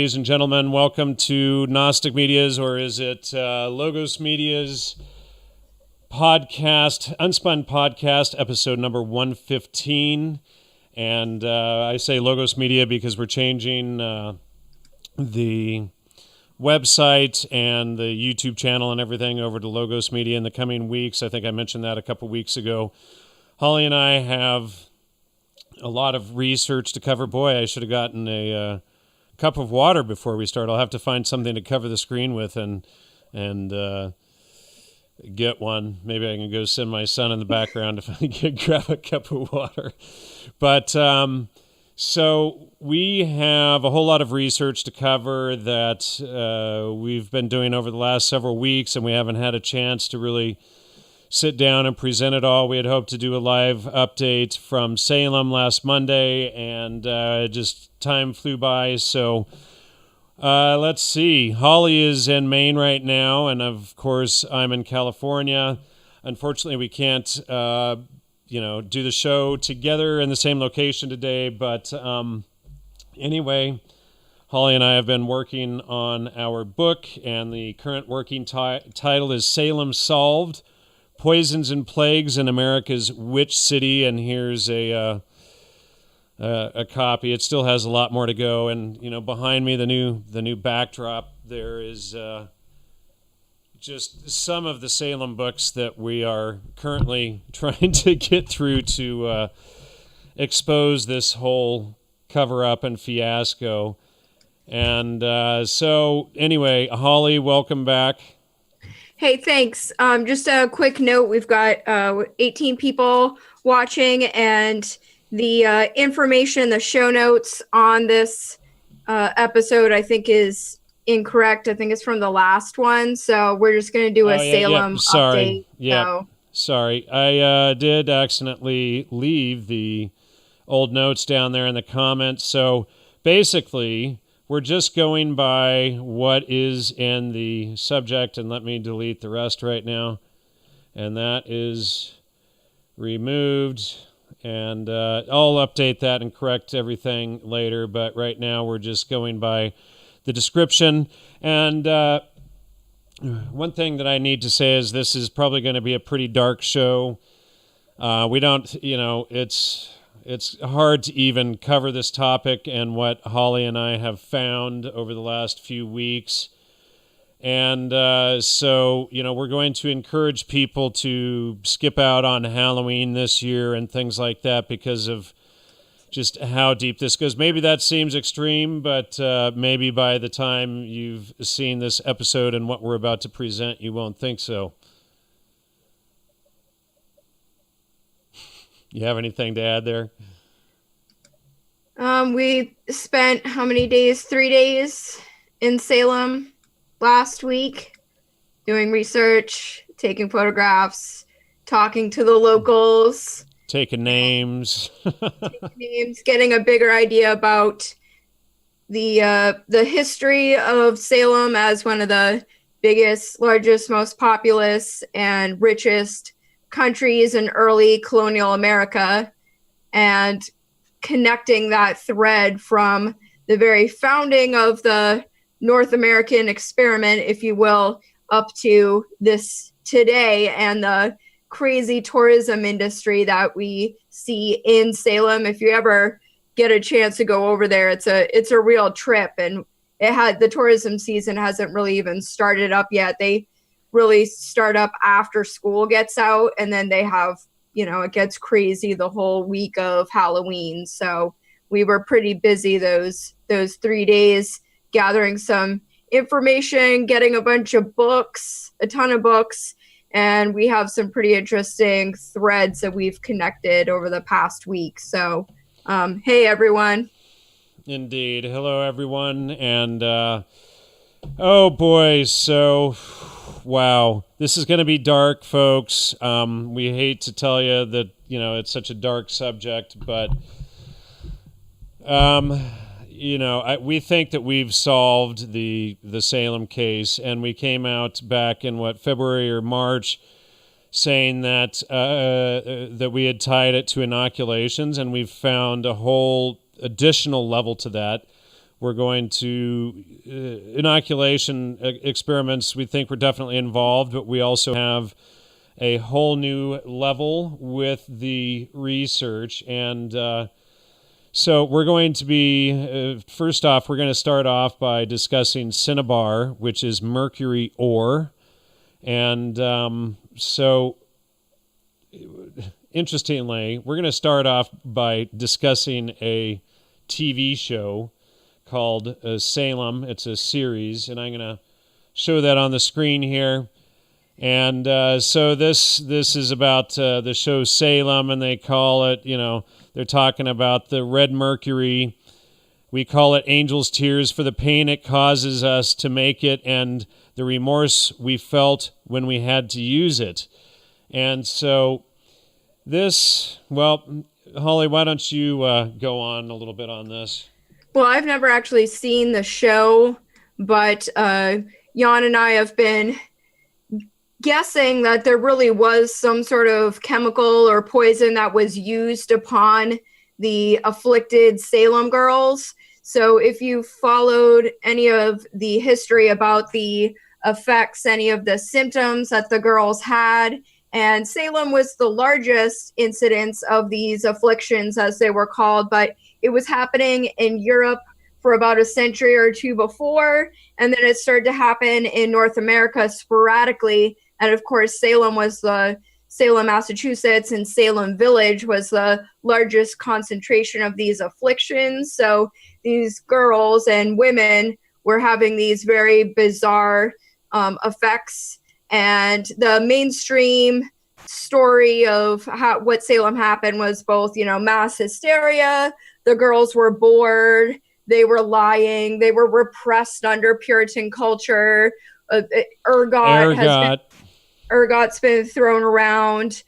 Ladies and gentlemen, welcome to Gnostic Media's, or is it Logos Media's podcast, UnSpun podcast, episode number 115. And I say Logos Media because we're changing the website and the YouTube channel and everything over to Logos Media in the coming weeks. I think I mentioned that a couple weeks ago. Holly and I have a lot of research to cover. Boy, I should have gotten a cup of water before we start. I'll have to find something to cover the screen with and get one. Maybe I can go send my son in the background if I can grab a cup of water. But so we have a whole lot of research to cover that we've been doing over the last several weeks, and we haven't had a chance to really sit down and present it all. We had hoped to do a live update from Salem last Monday, and just time flew by. So let's see. Holly is in Maine right now, and of course I'm in California. Unfortunately, we can't, do the show together in the same location today. But anyway, Holly and I have been working on our book, and the current working title is Salem Solved: Poisons and Plagues in America's Witch City. And here's a copy. It still has a lot more to go. And behind me, the new backdrop there is just some of the Salem books that we are currently trying to get through to expose this whole cover-up and fiasco. And so anyway, Holly, welcome back. Hey, thanks. Just a quick note, we've got 18 people watching, and the information, the show notes on this episode, I think is incorrect. I think it's from the last one, so we're just going to do a Salem update. Sorry. I did accidentally leave the old notes down there in the comments, so basically we're just going by what is in the subject, and let me delete the rest right now. And that is removed, and I'll update that and correct everything later, but right now we're just going by the description. And one thing that I need to say is this is probably going to be a pretty dark show. We don't, it's hard to even cover this topic and what Holly and I have found over the last few weeks. And so, we're going to encourage people to skip out on Halloween this year and things like that because of just how deep this goes. Maybe that seems extreme, but maybe by the time you've seen this episode and what we're about to present, you won't think so. You have anything to add there? We spent how many days? 3 days in Salem last week doing research, taking photographs, talking to the locals. Taking names. Getting a bigger idea about the history of Salem as one of the biggest, largest, most populous, and richest countries in early colonial America, and connecting that thread from the very founding of the North American experiment, if you will, up to this today, and the crazy tourism industry that we see in Salem. If you ever get a chance to go over there, it's a real trip, and the tourism season hasn't really even started up yet. They really start up after school gets out, and then they have, it gets crazy the whole week of Halloween. So we were pretty busy those 3 days, gathering some information, getting a bunch of books, a ton of books, and we have some pretty interesting threads that we've connected over the past week. So, hey, everyone. Indeed. Hello, everyone. And, oh, boy. So, wow. This is going to be dark, folks. We hate to tell you that, it's such a dark subject, but, we think that we've solved the Salem case, and we came out back in February or March, saying that that we had tied it to inoculations, and we've found a whole additional level to that, We're going to inoculation experiments. We think we're definitely involved, but we also have a whole new level with the research. And so we're going to be, first off, we're going to start off by discussing Cinnabar, which is mercury ore. And so, interestingly, we're going to start off by discussing a TV show called Salem. It's a series, and I'm going to show that on the screen here. And so this is about the show Salem, and they call it, they're talking about the red mercury. We call it angel's tears for the pain it causes us to make it and the remorse we felt when we had to use it. And so Holly, why don't you go on a little bit on this? Well, I've never actually seen the show, but Jan and I have been guessing that there really was some sort of chemical or poison that was used upon the afflicted Salem girls. So if you followed any of the history about the effects, any of the symptoms that the girls had, and Salem was the largest incidence of these afflictions, as they were called, but it was happening in Europe for about a century or two before, and then it started to happen in North America sporadically. And of course, Salem, Massachusetts, and Salem Village was the largest concentration of these afflictions. So these girls and women were having these very bizarre effects. And the mainstream story of what Salem happened was both, mass hysteria. The girls were bored. They were lying. They were repressed under Puritan culture. Ergot's been thrown around.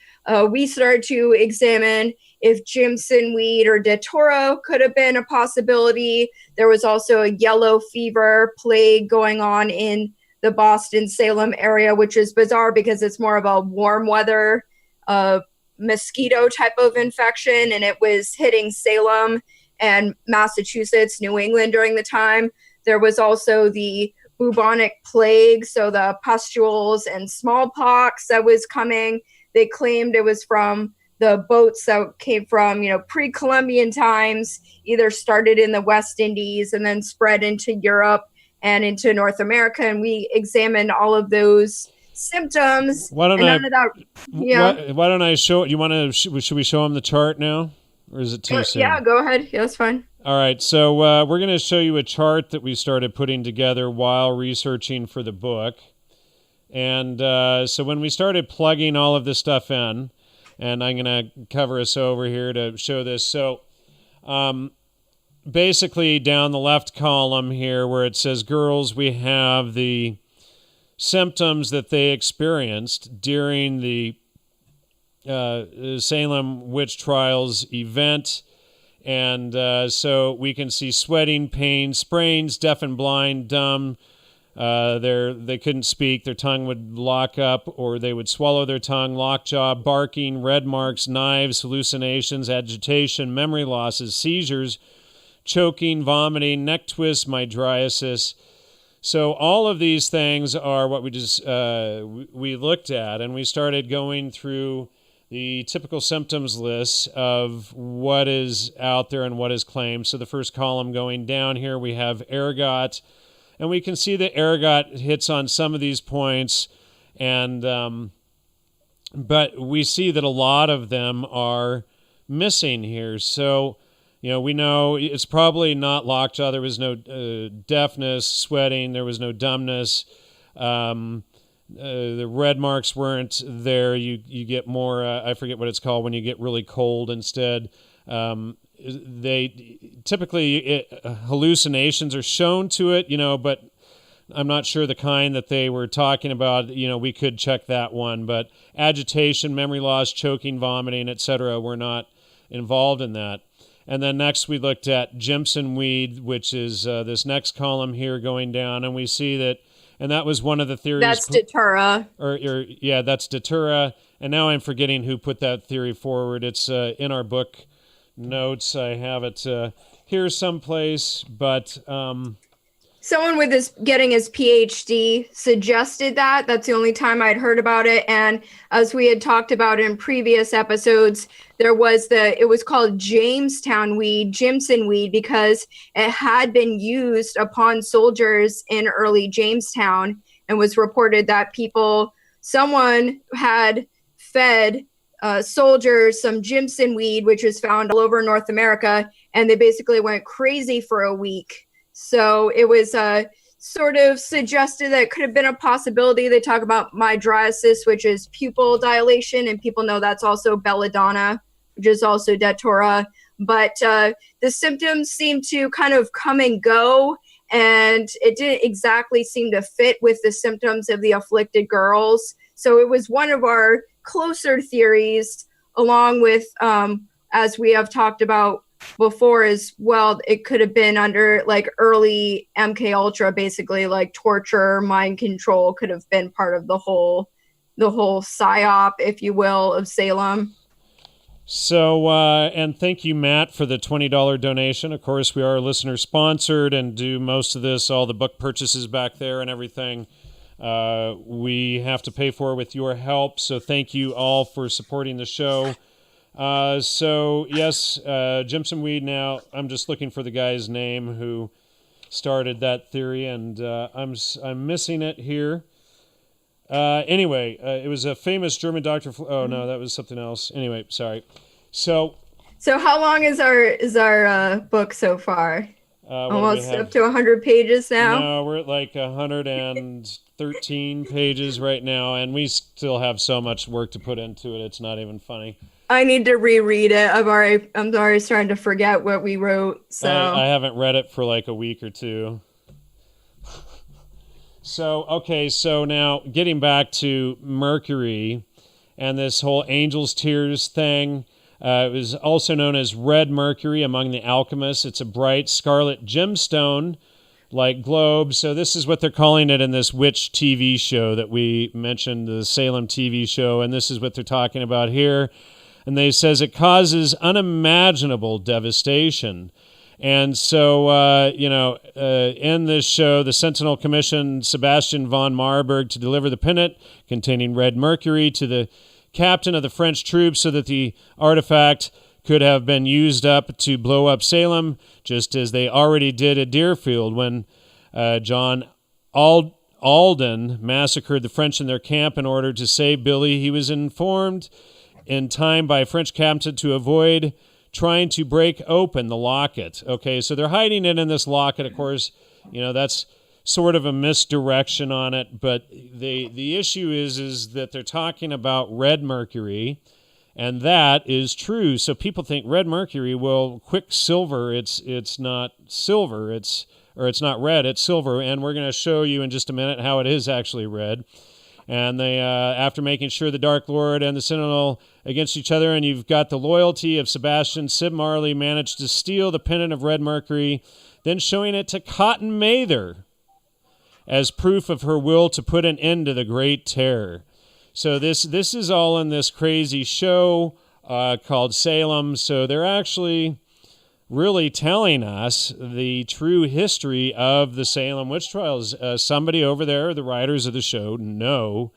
We started to examine if Jimsonweed or Datura could have been a possibility. There was also a yellow fever plague going on in the Boston-Salem area, which is bizarre because it's more of a warm weather mosquito type of infection, and it was hitting Salem and Massachusetts, New England during the time. There was also the bubonic plague, so the pustules and smallpox that was coming. They claimed it was from the boats that came from, pre-Columbian times, either started in the West Indies and then spread into Europe and into North America. And we examined all of those symptoms. Why don't I show? Should we show them the chart now, or is it too soon? Yeah, go ahead. Yeah, that's fine. All right, so we're going to show you a chart that we started putting together while researching for the book. And so when we started plugging all of this stuff in, and I'm going to cover us over here to show this. So basically down the left column here where it says girls, we have the symptoms that they experienced during the Salem witch trials event. And so we can see sweating, pain, sprains, deaf and blind, dumb. They couldn't speak. Their tongue would lock up, or they would swallow their tongue, lockjaw, barking, red marks, knives, hallucinations, agitation, memory losses, seizures, choking, vomiting, neck twists, mydriasis. So all of these things are what we looked at, and we started going through the typical symptoms list of what is out there and what is claimed. So the first column going down here, we have ergot, and we can see that ergot hits on some of these points, and but we see that a lot of them are missing here. So, we know it's probably not lockjaw. There was no deafness, sweating. There was no dumbness. The red marks weren't there. You get more, I forget what it's called, when you get really cold instead. They typically, hallucinations are shown to it, but I'm not sure the kind that they were talking about. We could check that one, but agitation, memory loss, choking, vomiting, etc. were not involved in that. And then next we looked at Jimsonweed, which is this next column here going down, and we see that. And that was one of the theories. That's Datura. That's Datura. And now I'm forgetting who put that theory forward. It's in our book notes. I have it here someplace, but someone with getting his PhD suggested that. That's the only time I'd heard about it. And as we had talked about in previous episodes, it was called Jimsonweed, because it had been used upon soldiers in early Jamestown, and was reported that someone had fed soldiers some Jimsonweed, which is found all over North America, and they basically went crazy for a week. So it was sort of suggested that it could have been a possibility. They talk about Mydriasis, which is pupil dilation, and people know that's also belladonna, which is also datura. But the symptoms seem to kind of come and go, and it didn't exactly seem to fit with the symptoms of the afflicted girls. So it was one of our closer theories, along with, as we have talked about before as well, it could have been under like early MK Ultra, basically like torture, mind control could have been part of the whole psyop, if you will, of Salem. So, and thank you, Matt, for the $20 donation. Of course, we are listener sponsored and do most of this, all the book purchases back there and everything. We have to pay for with your help. So thank you all for supporting the show. So yes, Jimsonweed. Now I'm just looking for the guy's name who started that theory, and I'm missing it here. Anyway, it was a famous German doctor. Oh no, that was something else. Anyway, sorry. So how long is our book so far? Almost up to 100 pages now. No, we're at like 113 pages right now, and we still have so much work to put into it. It's not even funny. I need to reread it. I'm already starting to forget what we wrote. So I haven't read it for like a week or two. So, okay, so now getting back to Mercury and this whole angel's tears thing. It was also known as red mercury among the alchemists. It's a bright scarlet gemstone like globe. So this is what they're calling it in this witch TV show that we mentioned, the Salem TV show, and this is what they're talking about here. And they says it causes unimaginable devastation. And so, in this show, the Sentinel commissioned Sebastian von Marburg to deliver the pennant containing red mercury to the captain of the French troops so that the artifact could have been used up to blow up Salem, just as they already did at Deerfield when John Alden massacred the French in their camp in order to save Billy. He was informed in time by a French captain to avoid trying to break open the locket. Okay, so they're hiding it in this locket. Of course, that's sort of a misdirection on it, but the issue is that they're talking about red mercury, and that is true. So people think red mercury, well, quicksilver, it's not silver, it's not red, it's silver, and we're going to show you in just a minute how it is actually red. And they, after making sure the Dark Lord and the Sentinel against each other, and you've got the loyalty of Sebastian, Sib Marley managed to steal the pennant of red mercury, then showing it to Cotton Mather as proof of her will to put an end to the Great Terror. So this is all in this crazy show called Salem. So they're actually really telling us the true history of the Salem witch trials. Somebody over there, the writers of the show, know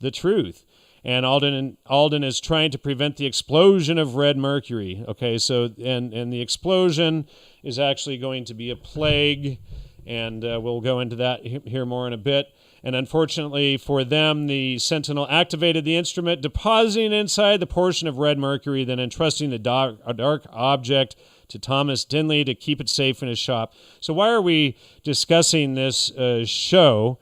the truth. And Alden is trying to prevent the explosion of red mercury. Okay, so and the explosion is actually going to be a plague, and we'll go into that here more in a bit. And unfortunately for them, the Sentinel activated the instrument, depositing inside the portion of red mercury, then entrusting the dark object to Thomas Dinley to keep it safe in his shop. So why are we discussing this show,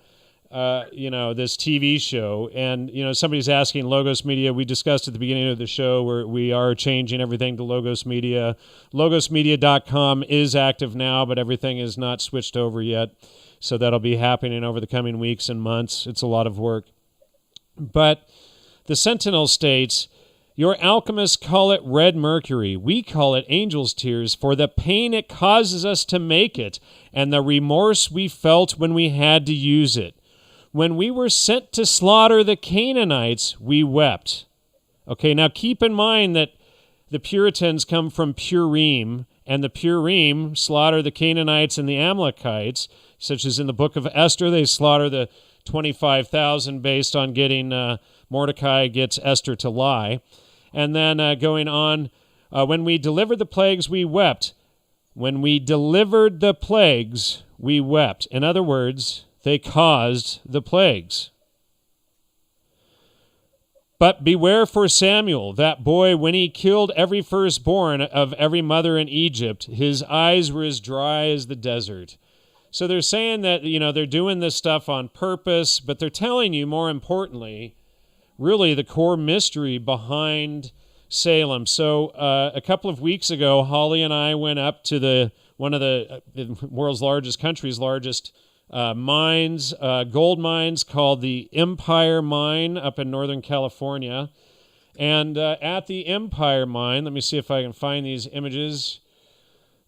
this TV show? And, somebody's asking Logos Media. We discussed at the beginning of the show where we are changing everything to Logos Media. LogosMedia.com is active now, but everything is not switched over yet. So that'll be happening over the coming weeks and months. It's a lot of work. But the Sentinel states, your alchemists call it red mercury. We call it angel's tears for the pain it causes us to make it and the remorse we felt when we had to use it. When we were sent to slaughter the Canaanites, we wept. Okay, now keep in mind that the Puritans come from Purim, and the Purim slaughter the Canaanites and the Amalekites, such as in the book of Esther, they slaughter the 25,000 based on getting Mordecai gets Esther to lie. And then going on, when we delivered the plagues, we wept. When we delivered the plagues, we wept. In other words, they caused the plagues. But beware for Samuel, that boy, when he killed every firstborn of every mother in Egypt, his eyes were as dry as the desert. So they're saying that, they're doing this stuff on purpose, but they're telling you, more importantly, really the core mystery behind Salem. So a couple of weeks ago, Holly and I went up to one of the world's largest country's largest mines, gold mines, called the Empire Mine up in Northern California. And at the Empire Mine, let me see if I can find these images.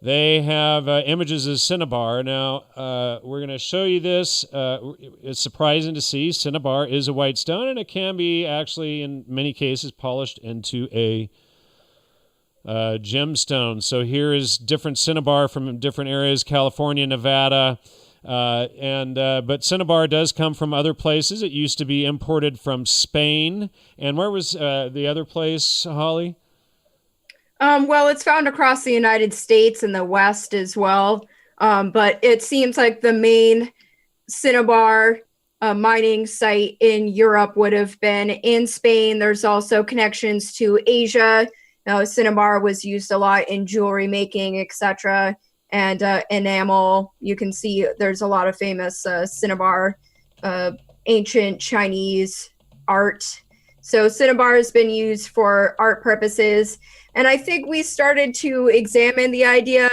They have images of Cinnabar. Now, we're going to show you this. It's surprising to see. Cinnabar is a white stone, and it can be actually, in many cases, polished into a gemstone. So here is different Cinnabar from different areas, California, Nevada. But Cinnabar does come from other places. It used to be imported from Spain. And where was the other place, Holly? Well, it's found across the United States and the West as well. But it seems like the main Cinnabar mining site in Europe would have been in Spain. There's also connections to Asia. Cinnabar was used a lot in jewelry making, etc. And enamel. You can see there's a lot of famous Cinnabar, ancient Chinese art. So Cinnabar has been used for art purposes. And I think we started to examine the idea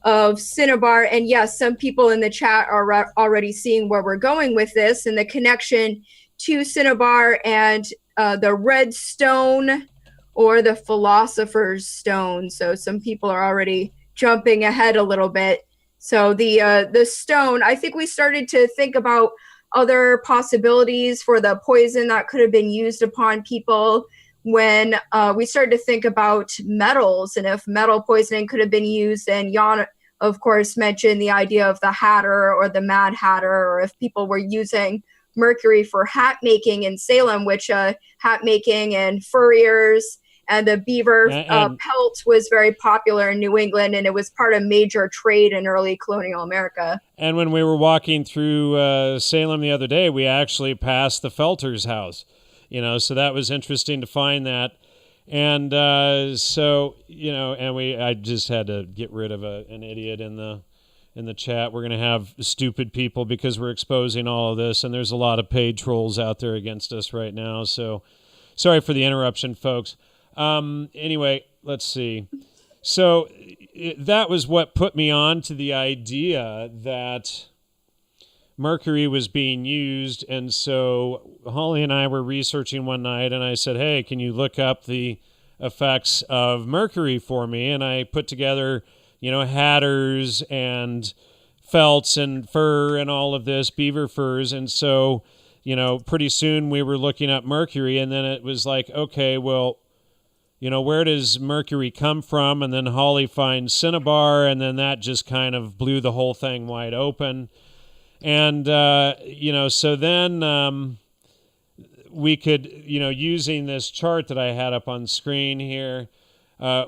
of Cinnabar. And yes, some people in the chat are already seeing where we're going with this and the connection to Cinnabar and the red stone or the philosopher's stone. So some people are already jumping ahead a little bit. So the stone, I think we started to think about other possibilities for the poison that could have been used upon people when we started to think about metals and if metal poisoning could have been used. And Jan, of course, mentioned the idea of the Hatter or the Mad Hatter, or if people were using mercury for hat making in Salem, which hat making and furriers and the beaver pelt was very popular in New England, and it was part of major trade in early colonial America. And when we were walking through Salem the other day, we actually passed the Felter's house. So that was interesting to find that. And I just had to get rid of an idiot in the chat. We're going to have stupid people because we're exposing all of this, and there's a lot of paid trolls out there against us right now. So sorry for the interruption, folks. Anyway, let's see. So that was what put me on to the idea that mercury was being used. And so Holly and I were researching one night, and I said, hey, can you look up the effects of mercury for me? And I put together, hatters and felts and fur and all of this, beaver furs. And so, pretty soon we were looking up mercury, and then it was like, okay, well, where does mercury come from? And then Holly finds Cinnabar, and then that just kind of blew the whole thing wide open. And, so then we could, using this chart that I had up on screen here,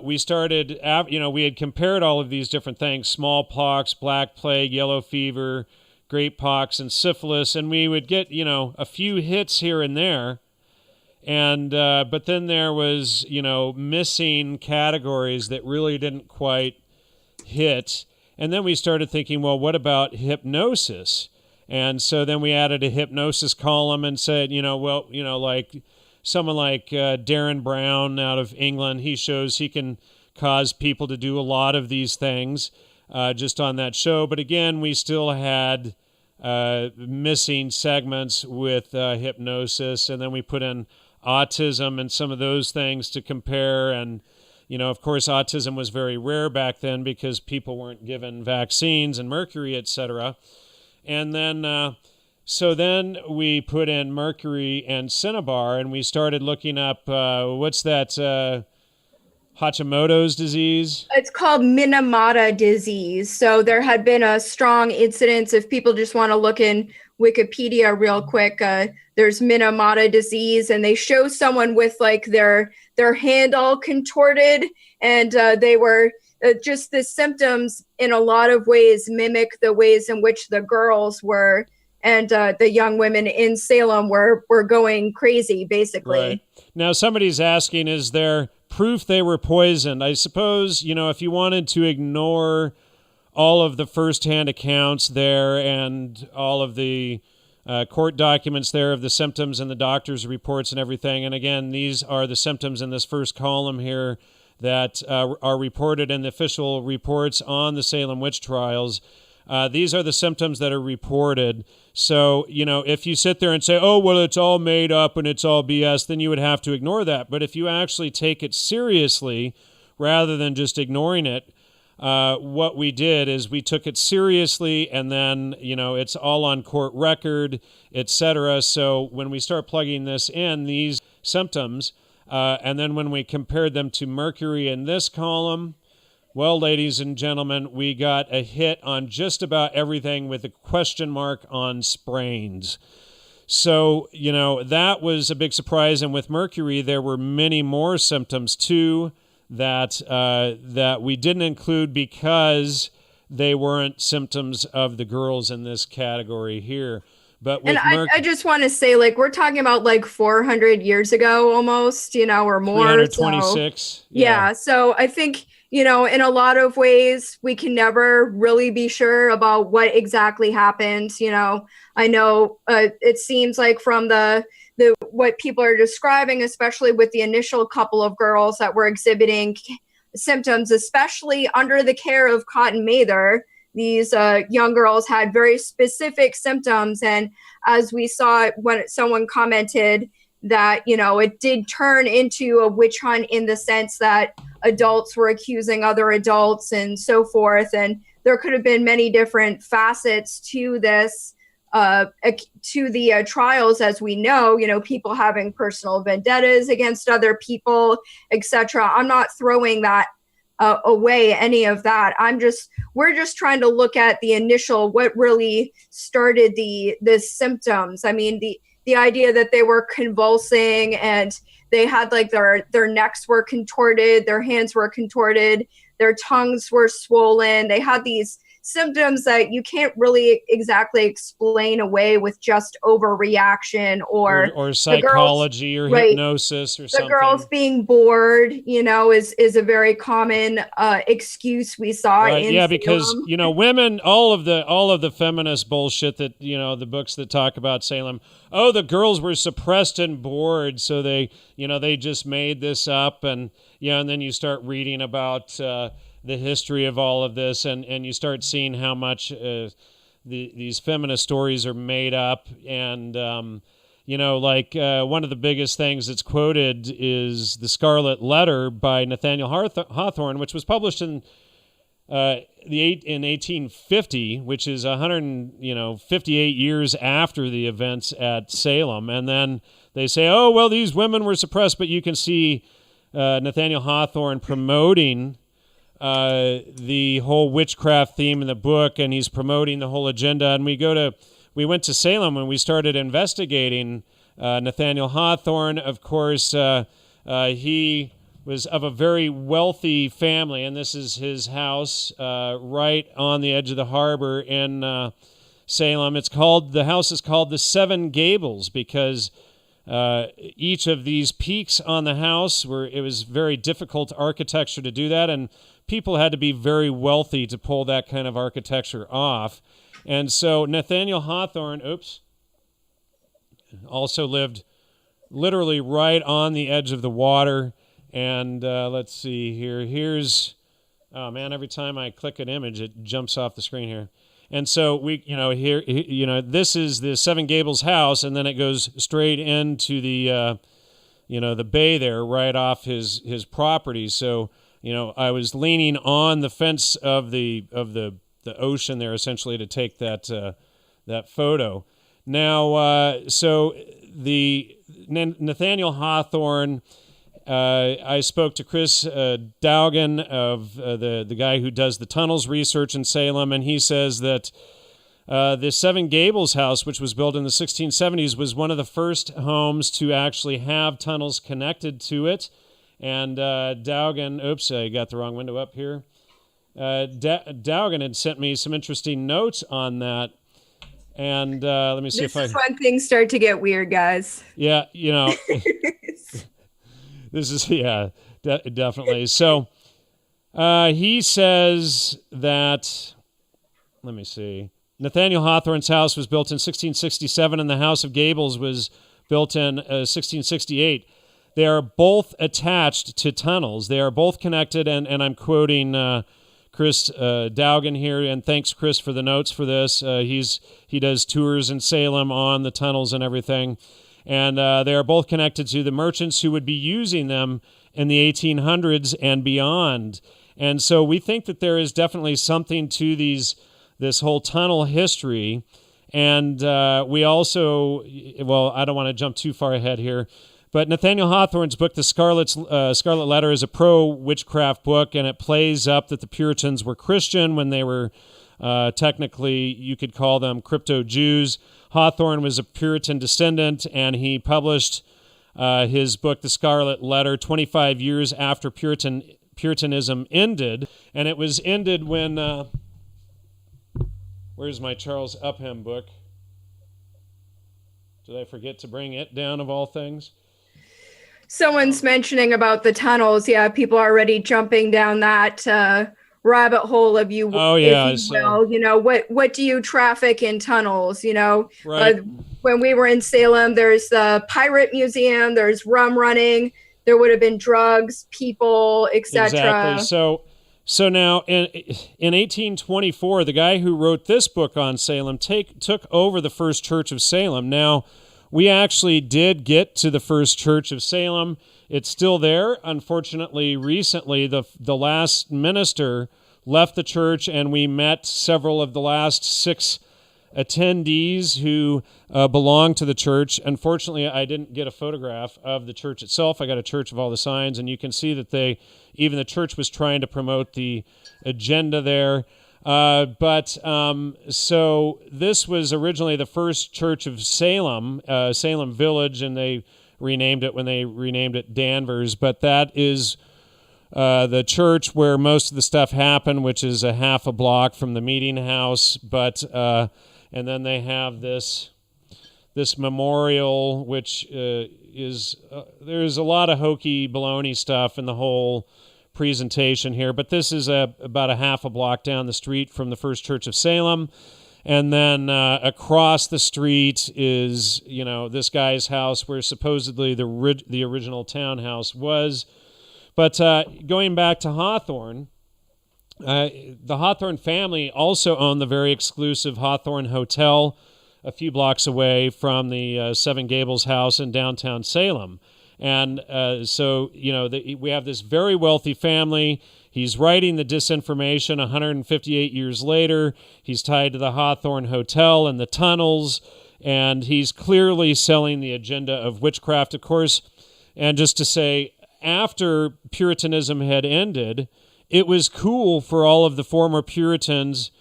we started, we had compared all of these different things, smallpox, black plague, yellow fever, great pox, and syphilis, and we would get, a few hits here and there. And but then there was, missing categories that really didn't quite hit. And then we started thinking, well, what about hypnosis? And so then we added a hypnosis column and said, like someone like Darren Brown out of England, he shows he can cause people to do a lot of these things just on that show. But again, we still had missing segments with hypnosis. And then we put in autism and some of those things to compare. And, of course, autism was very rare back then because people weren't given vaccines and mercury, etc. And then, so then we put in mercury and Cinnabar, and we started looking up, what's that Hashimoto's disease. It's called Minamata disease. So there had been a strong incidence. If people just want to look in Wikipedia real quick, there's Minamata disease, and they show someone with like their hand all contorted, and they were just the symptoms in a lot of ways mimic the ways in which the girls were, and the young women in Salem were going crazy, basically. Right. Now somebody's asking, is there proof they were poisoned? I suppose, if you wanted to ignore all of the firsthand accounts there and all of the court documents there of the symptoms and the doctor's reports and everything. And again, these are the symptoms in this first column here that are reported in the official reports on the Salem witch trials. These are the symptoms that are reported. So, if you sit there and say, oh, well, it's all made up and it's all BS, then you would have to ignore that. But if you actually take it seriously rather than just ignoring it, what we did is we took it seriously, and then, it's all on court record, etc. So when we start plugging this in, these symptoms, and then when we compared them to mercury in this column, well, ladies and gentlemen, we got a hit on just about everything with a question mark on sprains. So, that was a big surprise. And with mercury, there were many more symptoms too that we didn't include because they weren't symptoms of the girls in this category here. But with I just want to say, like, we're talking about like 400 years ago almost, or more. 326. So, yeah. So I think, in a lot of ways, we can never really be sure about what exactly happened. I know it seems like from the what people are describing, especially with the initial couple of girls that were exhibiting symptoms, especially under the care of Cotton Mather, these young girls had very specific symptoms. And as we saw when someone commented that, it did turn into a witch hunt in the sense that adults were accusing other adults and so forth. And there could have been many different facets to this, to the trials, as we know, people having personal vendettas against other people, etc. I'm not throwing that away, any of that. We're just trying to look at the initial, what really started the symptoms. I mean, the idea that they were convulsing and they had like their necks were contorted, their hands were contorted, their tongues were swollen. They had these symptoms that you can't really exactly explain away with just overreaction or psychology or hypnosis or something. The girls being bored, is a very common excuse we saw. Right. In yeah, Salem. because women, all of the feminist bullshit that the books that talk about Salem. Oh, the girls were suppressed and bored, so they just made this up, and and then you start reading about the history of all of this, and you start seeing how much these feminist stories are made up. And, one of the biggest things that's quoted is the Scarlet Letter by Nathaniel Hawthorne, which was published in 1850, which is 158 years after the events at Salem. And then they say, oh, well, these women were suppressed, but you can see Nathaniel Hawthorne promoting the whole witchcraft theme in the book, and he's promoting the whole agenda. And we went to Salem and we started investigating Nathaniel Hawthorne. Of course, he was of a very wealthy family, and this is his house right on the edge of the harbor in Salem. The house is called the Seven Gables because each of these peaks on the house it was very difficult architecture to do that, and people had to be very wealthy to pull that kind of architecture off. And so Nathaniel Hawthorne, also lived literally right on the edge of the water. And let's see here. Oh man, every time I click an image, it jumps off the screen here. And so this is the Seven Gables house, and then it goes straight into the, the bay there, right off his property. So, I was leaning on the fence of the ocean there, essentially, to take that photo. Now, so the Nathaniel Hawthorne I spoke to Chris Daugen of the guy who does the tunnels research in Salem, and he says that the Seven Gables house, which was built in the 1670s, was one of the first homes to actually have tunnels connected to it. And Daugen, oops, I got the wrong window up here. Daugen had sent me some interesting notes on that. And let me see this is when things start to get weird, guys. Yeah, this is, definitely. So he says that, let me see. Nathaniel Hawthorne's house was built in 1667, and the House of Gables was built in 1668. They are both attached to tunnels. They are both connected, and I'm quoting Chris Daugen here, and thanks, Chris, for the notes for this. He does tours in Salem on the tunnels and everything, and they are both connected to the merchants who would be using them in the 1800s and beyond. And so we think that there is definitely something to this whole tunnel history. And we also, well, I don't want to jump too far ahead here, but Nathaniel Hawthorne's book, The Scarlet Letter, is a pro-witchcraft book, and it plays up that the Puritans were Christian when they were technically, you could call them crypto-Jews. Hawthorne was a Puritan descendant, and he published his book, The Scarlet Letter, 25 years after Puritanism ended. And it was ended when... where's my Charles Upham book? Did I forget to bring it down, of all things? Someone's mentioning about the tunnels. Yeah, people are already jumping down that rabbit hole of you. Oh, yeah. If you will. What do you traffic in tunnels? Right. When we were in Salem, there's the Pirate Museum, there's rum running, there would have been drugs, people, etc. Exactly. So now, in 1824, the guy who wrote this book on Salem took over the first church of Salem. Now, we actually did get to the first church of Salem. It's still there. Unfortunately, recently, the last minister left the church, and we met several of the last 6 attendees who belong to the church. Unfortunately, I didn't get a photograph of the church itself. I got a church of all the signs, and you can see that even the church was trying to promote the agenda there. So this was originally the first church of Salem, Salem Village, and they renamed it when they renamed it Danvers. But that is the church where most of the stuff happened, which is a half a block from the meeting house. And then they have this memorial, which is there's a lot of hokey baloney stuff in the whole presentation here, but this is about a half a block down the street from the first church of Salem. And then across the street is, this guy's house where supposedly the original townhouse was. But going back to Hawthorne, the Hawthorne family also owned the very exclusive Hawthorne Hotel a few blocks away from the Seven Gables house in downtown Salem. And so, we have this very wealthy family. He's writing the disinformation 158 years later. He's tied to the Hawthorne Hotel and the tunnels, and he's clearly selling the agenda of witchcraft, of course. And just to say, after Puritanism had ended, it was cool for all of the former Puritans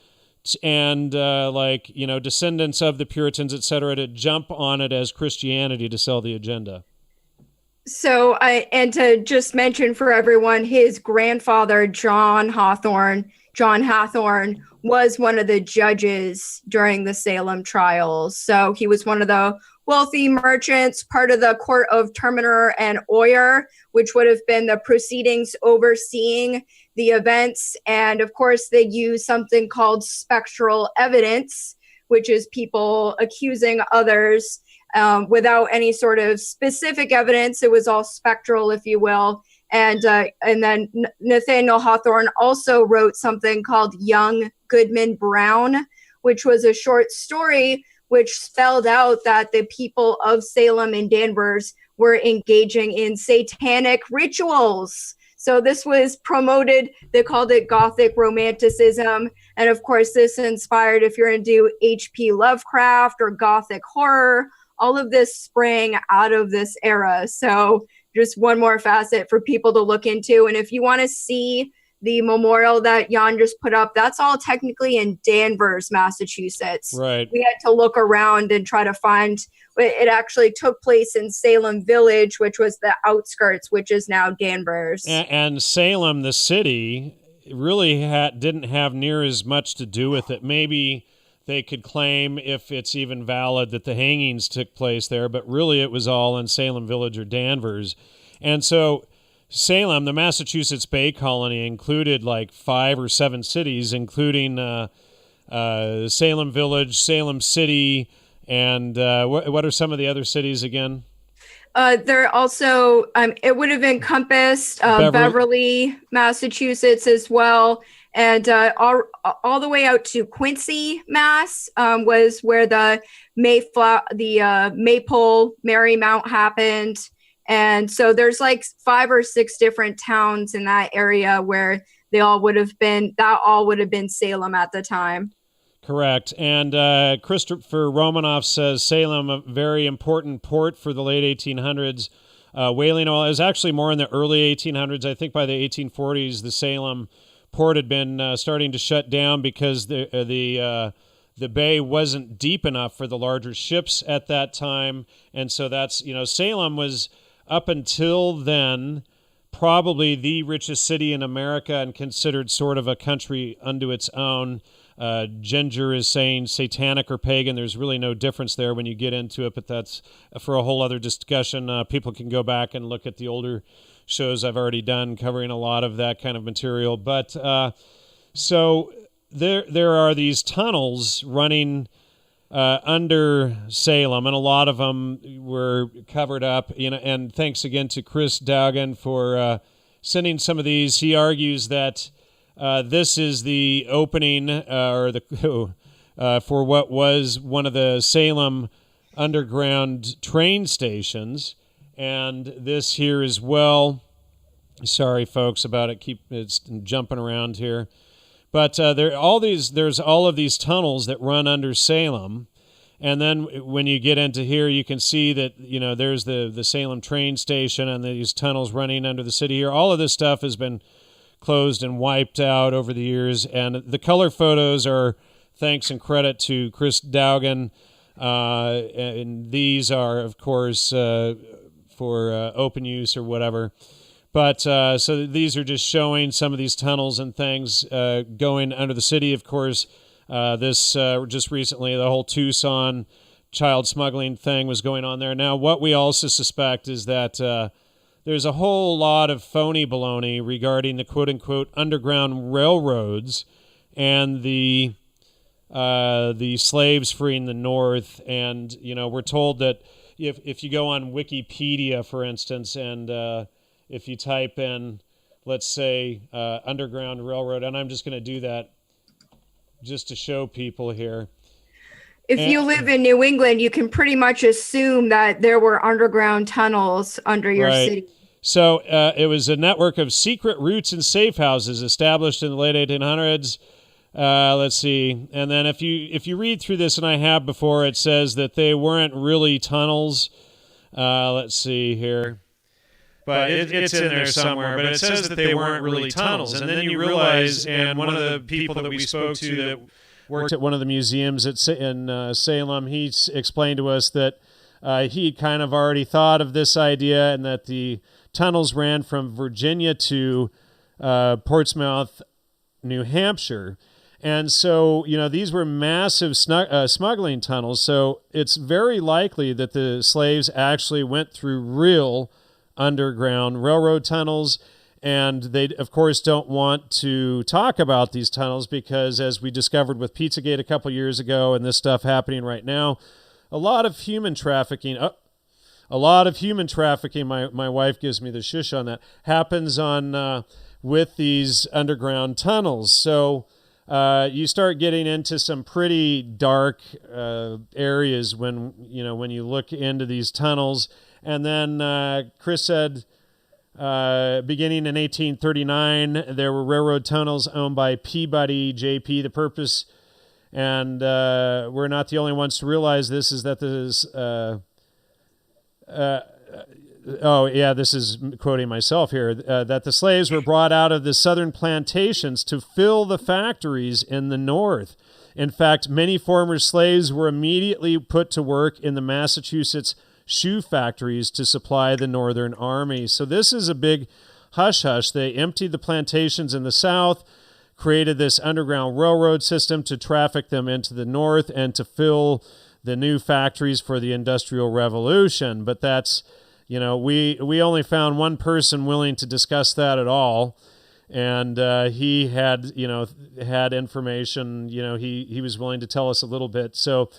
and descendants of the Puritans, etc., to jump on it as Christianity to sell the agenda. So to just mention for everyone, his grandfather, John Hawthorne, was one of the judges during the Salem trials. So he was one of the wealthy merchants, part of the court of Terminer and Oyer, which would have been the proceedings overseeing the events. And of course, they use something called spectral evidence, which is people accusing others without any sort of specific evidence. It was all spectral, if you will. And then Nathaniel Hawthorne also wrote something called Young Goodman Brown, which was a short story which spelled out that the people of Salem and Danvers were engaging in satanic rituals. So this was promoted. They called it Gothic Romanticism. And of course, this inspired, if you're into H.P. Lovecraft or Gothic horror, all of this sprang out of this era. So just one more facet for people to look into. And if you want to see the memorial that Jan just put up, that's all technically in Danvers, Massachusetts. Right. We had to look around and try to find. It actually took place in Salem Village, which was the outskirts, which is now Danvers. And Salem, the city, really didn't have near as much to do with it. Maybe they could claim, if it's even valid, that the hangings took place there, but really it was all in Salem Village or Danvers. And so Salem, the Massachusetts Bay Colony, included like 5 or 7 cities, including Salem Village, Salem City, and what are some of the other cities again? There also, it would have encompassed Beverly, Massachusetts as well. And all the way out to Quincy, Mass, was where the Maple Marymount happened. And so there's like 5 or 6 different towns in that area where that all would have been Salem at the time. Correct. And Christopher Romanoff says Salem, a very important port for the late 1800s. Whaling oil is actually more in the early 1800s. I think by the 1840s, the Salem port had been starting to shut down because the bay wasn't deep enough for the larger ships at that time. And so that's, Salem was, up until then, probably the richest city in America and considered sort of a country unto its own. Ginger is saying satanic or pagan. There's really no difference there when you get into it, but that's for a whole other discussion. People can go back and look at the older shows I've already done covering a lot of that kind of material. But so there are these tunnels running under Salem, and a lot of them were covered up. And thanks again to Chris Dowgan for sending some of these. He argues that this is the opening for what was one of the Salem underground train stations, and this here as well. Sorry, folks, about it. It's jumping around here. But there's all of these tunnels that run under Salem, and then when you get into here, you can see that there's the Salem train station and these tunnels running under the city here. All of this stuff has been closed and wiped out over the years, and the color photos are thanks and credit to Chris Dowgan, and these are, of course, for open use or whatever. But so these are just showing some of these tunnels and things going under the city. Of course, this just recently, the whole Tucson child smuggling thing was going on there. Now, what we also suspect is that there's a whole lot of phony baloney regarding the quote-unquote underground railroads and the slaves freeing the North. And, we're told that if you go on Wikipedia, for instance, and if you type in, let's say, Underground Railroad, and I'm just going to do that just to show people here. If you live in New England, you can pretty much assume that there were underground tunnels under your city. So it was a network of secret routes and safe houses established in the late 1800s. Let's see. And then if you read through this, and I have before, it says that they weren't really tunnels. Let's see here. But it's in there somewhere. But it says that they weren't really tunnels. And then you realize, and one of the people that we spoke to that worked at one of the museums in Salem, he explained to us that he kind of already thought of this idea, and that the tunnels ran from Virginia to Portsmouth, New Hampshire. And so, these were massive smuggling tunnels. So it's very likely that the slaves actually went through real underground railroad tunnels, and they of course don't want to talk about these tunnels because, as we discovered with Pizzagate a couple years ago, and this stuff happening right now, a lot of human trafficking, my wife gives me the shush on that, happens on with these underground tunnels. So you start getting into some pretty dark areas when you look into these tunnels. And then Chris said, beginning in 1839, there were railroad tunnels owned by Peabody J.P. The purpose, and we're not the only ones to realize this, is that oh yeah, this is quoting myself here, that the slaves were brought out of the southern plantations to fill the factories in the north. In fact, many former slaves were immediately put to work in the Massachusetts shoe factories to supply the Northern Army. So this is a big hush-hush. They emptied the plantations in the south, created this underground railroad system to traffic them into the north and to fill the new factories for the Industrial Revolution. But that's, we only found one person willing to discuss that at all. And he had, had information, he was willing to tell us a little bit. So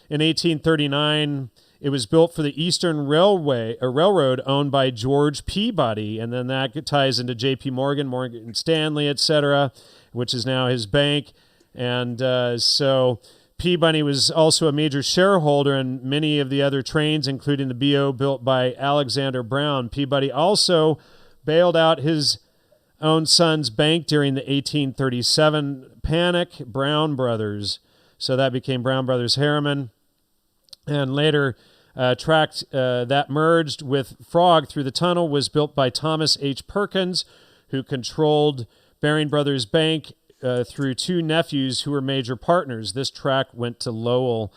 in 1839, it was built for the Eastern Railway, a railroad owned by George Peabody. And then that ties into J.P. Morgan, Morgan Stanley, etc., which is now his bank. And so Peabody was also a major shareholder in many of the other trains, including the BO built by Alexander Brown. Peabody also bailed out his own son's bank during the 1837 panic, Brown Brothers. So that became Brown Brothers Harriman. And later, tract that merged with Frog through the tunnel was built by Thomas H. Perkins, who controlled Baring Brothers Bank through two nephews who were major partners. This tract went to Lowell.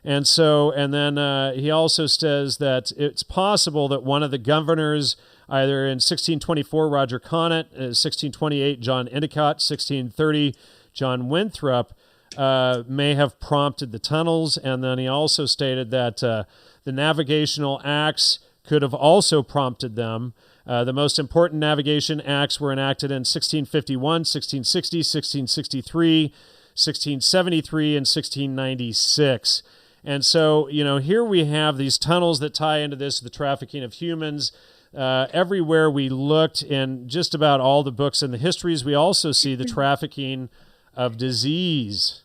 And then he also says that it's possible that one of the governors, either in 1624, Roger Conant, 1628, John Endicott, 1630, John Winthrop, may have prompted the tunnels. And then he also stated that the navigational acts could have also prompted them. The most important navigation acts were enacted in 1651, 1660, 1663, 1673, and 1696. And so, here we have these tunnels that tie into this, the trafficking of humans. Everywhere we looked in just about all the books and the histories, we also see the trafficking of disease.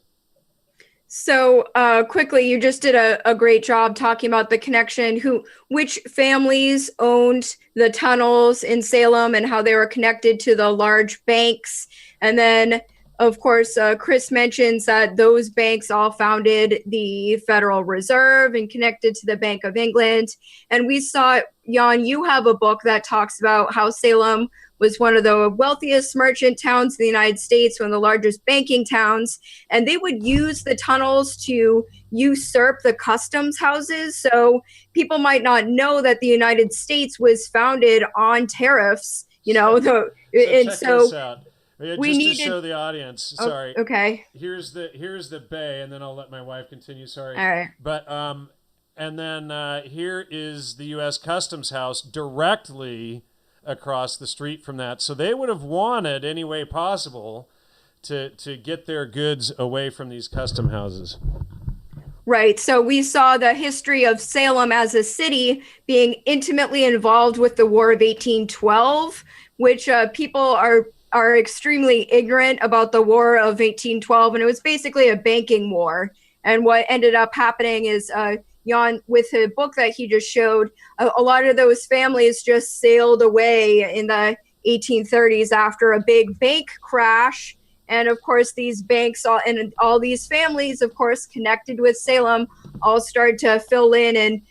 So quickly, you just did a great job talking about the connection, which families owned the tunnels in Salem and how they were connected to the large banks. And then, of course, Chris mentions that those banks all founded the Federal Reserve and connected to the Bank of England. And we saw, Jan, you have a book that talks about how Salem was one of the wealthiest merchant towns in the United States, one of the largest banking towns, and they would use the tunnels to usurp the customs houses. So people might not know that the United States was founded on tariffs, Check this out. We just needed to show the audience. Sorry. Oh, okay. Here's the bay, and then I'll let my wife continue. Sorry. All right. But and then here is the U.S. Customs House directly across the street from that. So they would have wanted any way possible to get their goods away from these custom houses. Right. So we saw the history of Salem as a city being intimately involved with the War of 1812, which people are extremely ignorant about the War of 1812. And it was basically a banking war. And what ended up happening is Jan, with the book that he just showed, a lot of those families just sailed away in the 1830s after a big bank crash. And of course, these banks and all these families, of course, connected with Salem, all started to fill in. And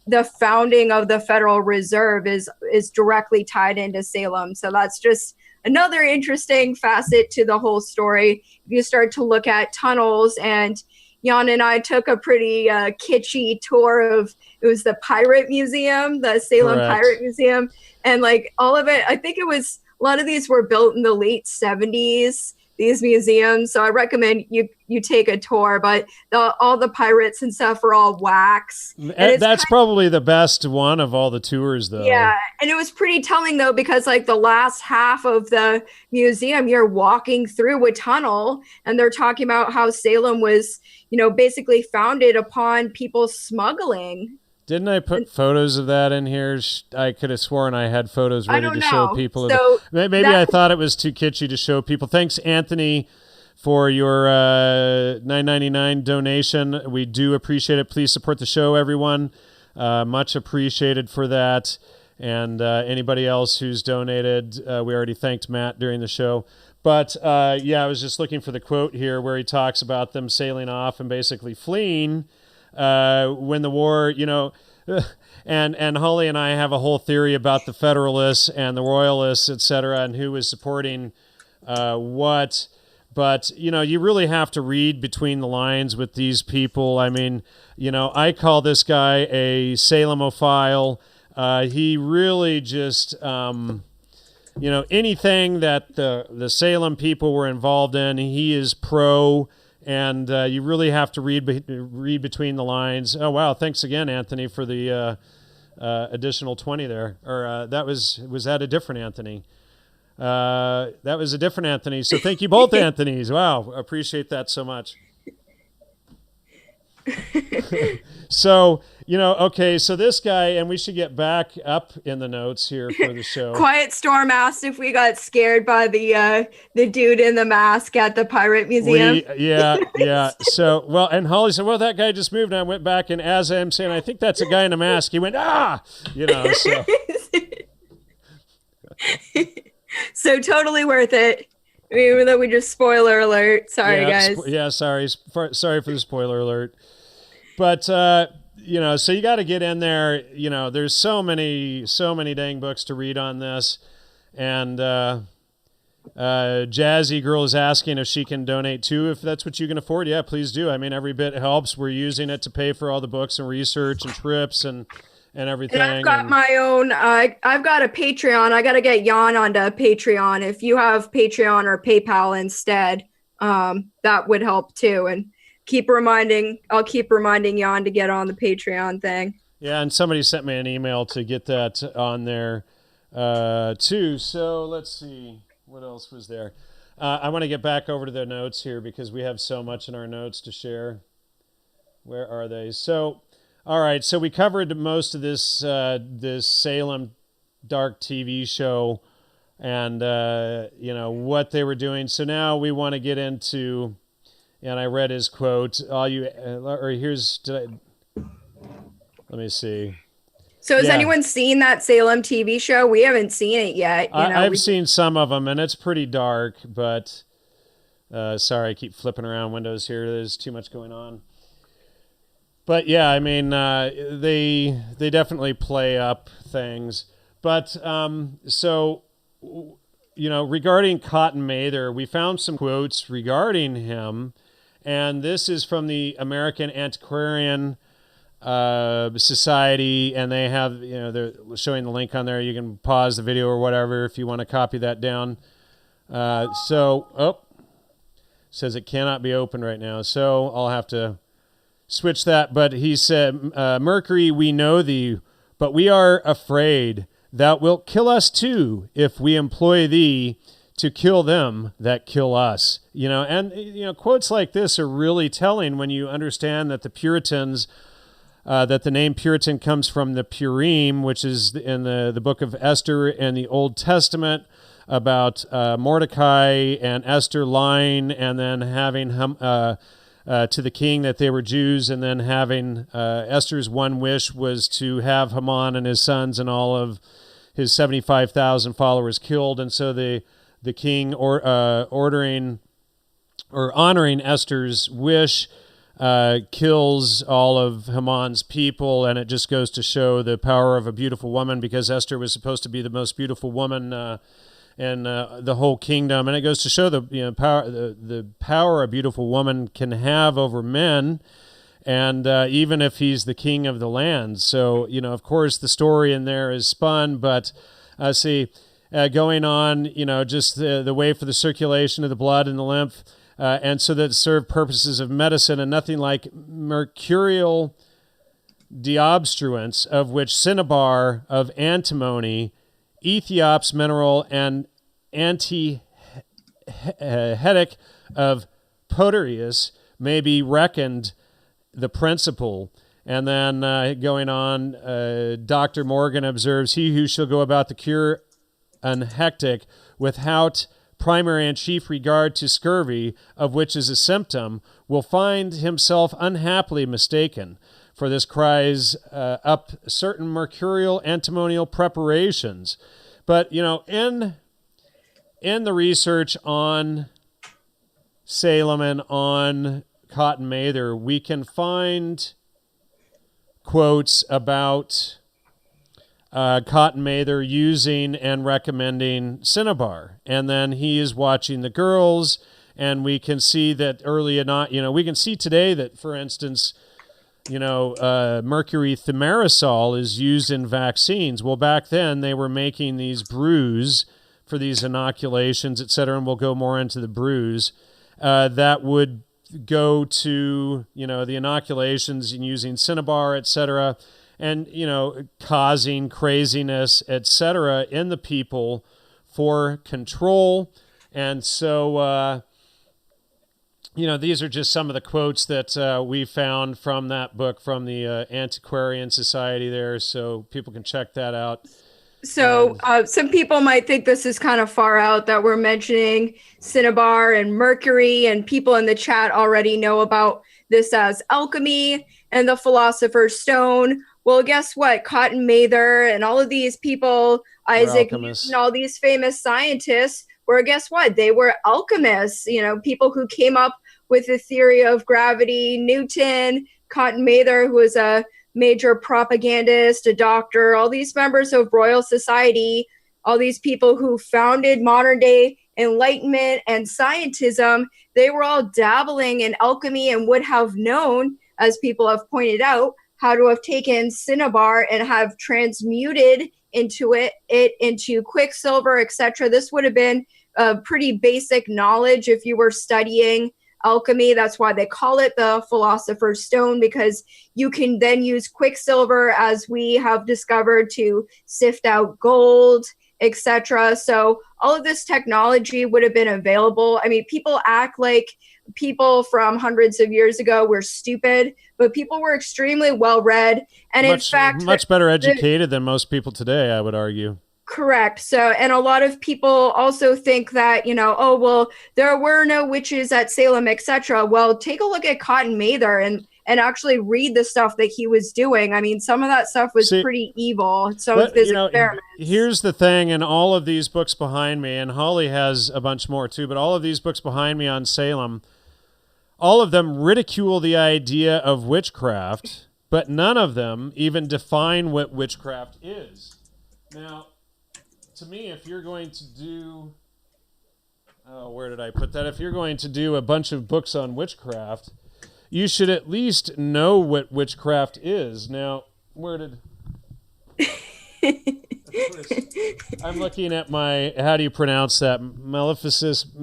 the founding of the Federal Reserve is directly tied into Salem. So that's just another interesting facet to the whole story. If you start to look at tunnels, and Jan and I took a pretty kitschy tour of, it was the Pirate Museum, the Salem Correct. Pirate Museum. And like all of it, I think it was, a lot of these were built in the late 70s, these museums. So I recommend you take a tour, but all the pirates and stuff are all wax. And that's probably the best one of all the tours, though. Yeah, and it was pretty telling, though, because like the last half of the museum, you're walking through a tunnel, and they're talking about how Salem was, basically founded upon people smuggling. Didn't I put photos of that in here? I could have sworn I had photos ready to show people. So maybe I thought it was too kitschy to show people. Thanks, Anthony, for your $9.99 donation. We do appreciate it. Please support the show, everyone. Much appreciated for that. And anybody else who's donated, we already thanked Matt during the show. But I was just looking for the quote here where he talks about them sailing off and basically fleeing when the war, and Holly and I have a whole theory about the Federalists and the Royalists, etc., and who was supporting what. But, you really have to read between the lines with these people. I mean, I call this guy a Salemophile. He really just, anything that the Salem people were involved in, he is pro. And you really have to read between the lines. Oh, wow. Thanks again, Anthony, for the additional 20 there. Or was that a different Anthony? That was a different Anthony. So thank you both, Anthonys. Wow. Appreciate that so much. So, okay, so this guy, and we should get back up in the notes here for the show. Quiet Storm asked if we got scared by the dude in the mask at the Pirate Museum. Yeah. So, well, and Holly said, well, that guy just moved. And I went back, and as I'm saying, I think that's a guy in a mask. He went, so. So totally worth it. Even though we just spoiler alert. Sorry, guys. Sorry for the spoiler alert. But, so you got to get in there. There's so many dang books to read on this. And Jazzy Girl is asking if she can donate too, if that's what you can afford. Yeah, please do. I mean, every bit helps. We're using it to pay for all the books and research and trips and everything. And I've got my own, I've got a Patreon. I got to get Jan onto Patreon. If you have Patreon or PayPal instead, that would help too. And I'll keep reminding Jan to get on the Patreon thing. Yeah, and somebody sent me an email to get that on there too. So let's see, what else was there? I want to get back over to the notes here because we have so much in our notes to share. Where are they? So, all right, so we covered most of this this Salem dark TV show and what they were doing. So now we want to get into, and I read his quote. Let me see. So has anyone seen that Salem TV show? We haven't seen it yet. I've seen some of them, and it's pretty dark. But sorry, I keep flipping around windows here. There's too much going on. But yeah, I mean, they definitely play up things. But so, regarding Cotton Mather, we found some quotes regarding him, and this is from the American Antiquarian Society, and they have, they're showing the link on there. You can pause the video or whatever if you want to copy that down. Says it cannot be opened right now, so I'll have to switch that. But he said, Mercury, we know thee, but we are afraid thou wilt kill us too if we employ thee to kill them that kill us. Quotes like this are really telling when you understand that the Puritans, that the name Puritan comes from the Purim, which is in the book of Esther in the Old Testament, about Mordecai and Esther lying and then having to the king that they were Jews, and then having Esther's one wish was to have Haman and his sons and all of his 75,000 followers killed. And so the king honoring Esther's wish kills all of Haman's people, and it just goes to show the power of a beautiful woman, because Esther was supposed to be the most beautiful woman in the whole kingdom, and it goes to show the power a beautiful woman can have over men, and even if he's the king of the land. So of course the story in there is spun, but going on, just the way for the circulation of the blood and the lymph, and so that it served purposes of medicine, and nothing like mercurial deobstruents, of which cinnabar of antimony, Ethiops mineral, and antihetic of Poterius may be reckoned the principal. And then going on, Dr. Morgan observes, he who shall go about the cure unhectic without primary and chief regard to scurvy, of which is a symptom, will find himself unhappily mistaken. For this cries up certain mercurial antimonial preparations. But, in the research on Salem and on Cotton Mather, we can find quotes about Cotton Mather using and recommending Cinnabar. And then he is watching the girls, and we can see that we can see today that, for instance, mercury thimerosal is used in vaccines. Well, back then they were making these brews for these inoculations, et cetera, and we'll go more into the brews that would go to, the inoculations and using Cinnabar, et cetera, and, causing craziness, et cetera, in the people for control. And so, these are just some of the quotes that we found from that book from the Antiquarian Society there, so people can check that out. So some people might think this is kind of far out that we're mentioning Cinnabar and mercury, and people in the chat already know about this as alchemy and the Philosopher's Stone. Well, guess what? Cotton Mather and all of these people, Isaac Newton, all these famous scientists, guess what? They were alchemists, people who came up with the theory of gravity. Newton, Cotton Mather, who was a major propagandist, a doctor, all these members of Royal Society, all these people who founded modern day Enlightenment and scientism, they were all dabbling in alchemy and would have known, as people have pointed out, how to have taken Cinnabar and have transmuted it into quicksilver, etc. This would have been pretty basic knowledge if you were studying alchemy. That's why they call it the Philosopher's Stone, because you can then use quicksilver, as we have discovered, to sift out gold, etc. So all of this technology would have been available. I mean, people act like people from hundreds of years ago were stupid, but people were extremely well read, and in fact much better educated than most people today, I would argue. Correct. So, and a lot of people also think that, there were no witches at Salem, etc. Well, take a look at Cotton Mather and actually read the stuff that he was doing. I mean, some of that stuff was pretty evil. Some of his experiments. Here's the thing, and all of these books behind me, and Holly has a bunch more too, but all of these books behind me on Salem, all of them ridicule the idea of witchcraft, but none of them even define what witchcraft is. Now, to me, if you're going to do, where did I put that? If you're going to do a bunch of books on witchcraft, you should at least know what witchcraft is. Now, where did... I'm looking at my, how do you pronounce that? Malacus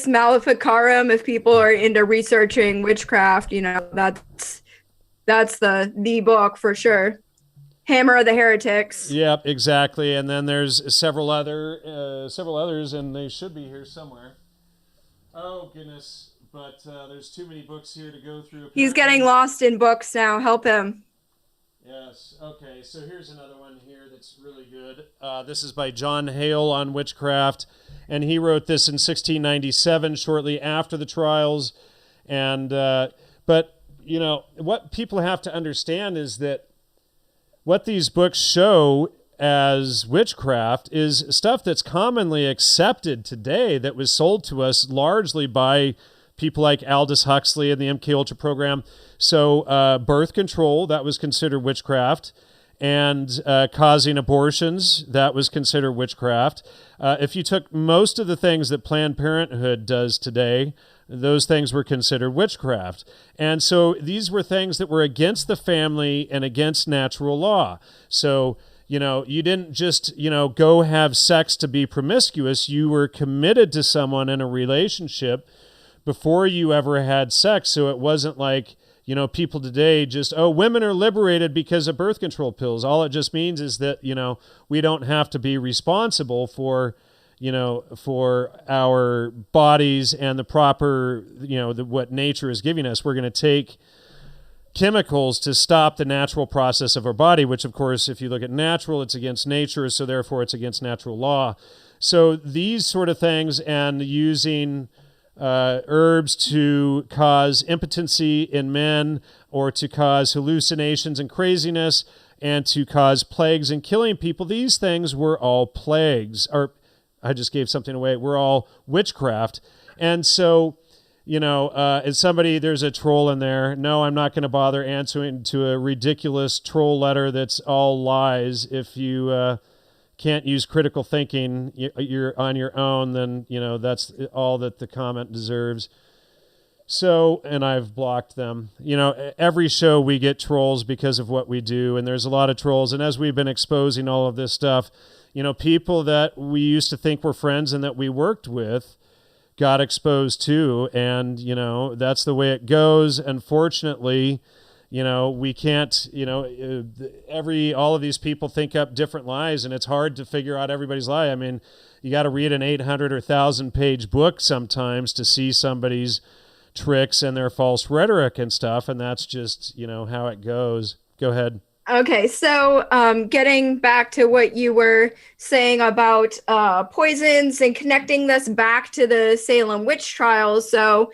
Maleficarum. If people are into researching witchcraft, that's the book for sure. Hammer of the Heretics. Yep, exactly. And then there's several others, and they should be here somewhere. Oh goodness! But there's too many books here to go through. Apparently. He's getting lost in books now. Help him. Yes. Okay. So here's another one here that's really good. This is by John Hale on witchcraft, and he wrote this in 1697, shortly after the trials. And but what people have to understand is that what these books show as witchcraft is stuff that's commonly accepted today, that was sold to us largely by people like Aldous Huxley and the MK Ultra program. So birth control, that was considered witchcraft, and causing abortions, that was considered witchcraft. If you took most of the things that Planned Parenthood does today, those things were considered witchcraft. And so these were things that were against the family and against natural law. So, you didn't just, go have sex to be promiscuous. You were committed to someone in a relationship before you ever had sex. So it wasn't like, people today just, women are liberated because of birth control pills. All it just means is that, we don't have to be responsible for our bodies and the proper, what nature is giving us. We're going to take chemicals to stop the natural process of our body, which, of course, if you look at natural, it's against nature, so therefore it's against natural law. So these sort of things, and using herbs to cause impotency in men, or to cause hallucinations and craziness, and to cause plagues and killing people, these things were all plagues, or I just gave something away. We're all witchcraft. And so is somebody, there's a troll in there. No, I'm not going to bother answering to a ridiculous troll letter that's all lies. If you can't use critical thinking, you're on your own, then, that's all that the comment deserves. So, and I've blocked them. Every show we get trolls because of what we do, and there's a lot of trolls. And as we've been exposing all of this stuff, people that we used to think were friends and that we worked with got exposed too. And, that's the way it goes. Unfortunately, we can't, all of these people think up different lies, and it's hard to figure out everybody's lie. I mean, you got to read an 800 or 1,000 page book sometimes to see somebody's tricks and their false rhetoric and stuff. And that's just, how it goes. Go ahead. Okay, so getting back to what you were saying about poisons and connecting this back to the Salem witch trials. So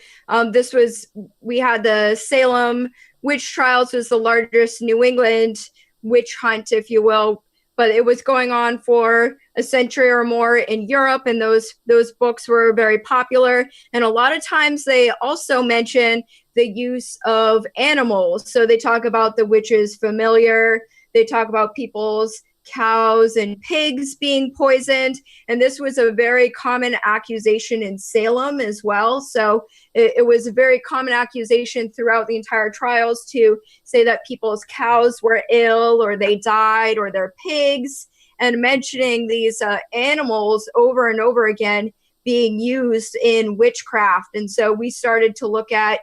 we had the Salem witch trials, was the largest New England witch hunt, if you will, but it was going on for a century or more in Europe, and those books were very popular. And a lot of times they also mention the use of animals. So they talk about the witch's familiar, they talk about people's cows and pigs being poisoned. And this was a very common accusation in Salem as well. So it was a very common accusation throughout the entire trials to say that people's cows were ill or they died, or their pigs, and mentioning these animals over and over again being used in witchcraft. And so we started to look at,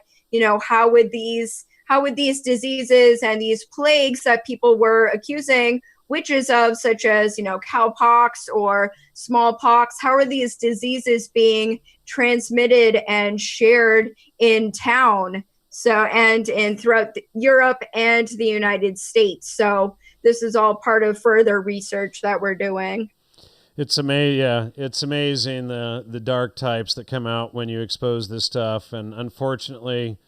how would these diseases and these plagues that people were accusing witches of, such as, cowpox or smallpox, how are these diseases being transmitted and shared in town? So, and throughout Europe and the United States. So this is all part of further research that we're doing. It's amazing. Yeah, it's amazing the dark types that come out when you expose this stuff. And unfortunately,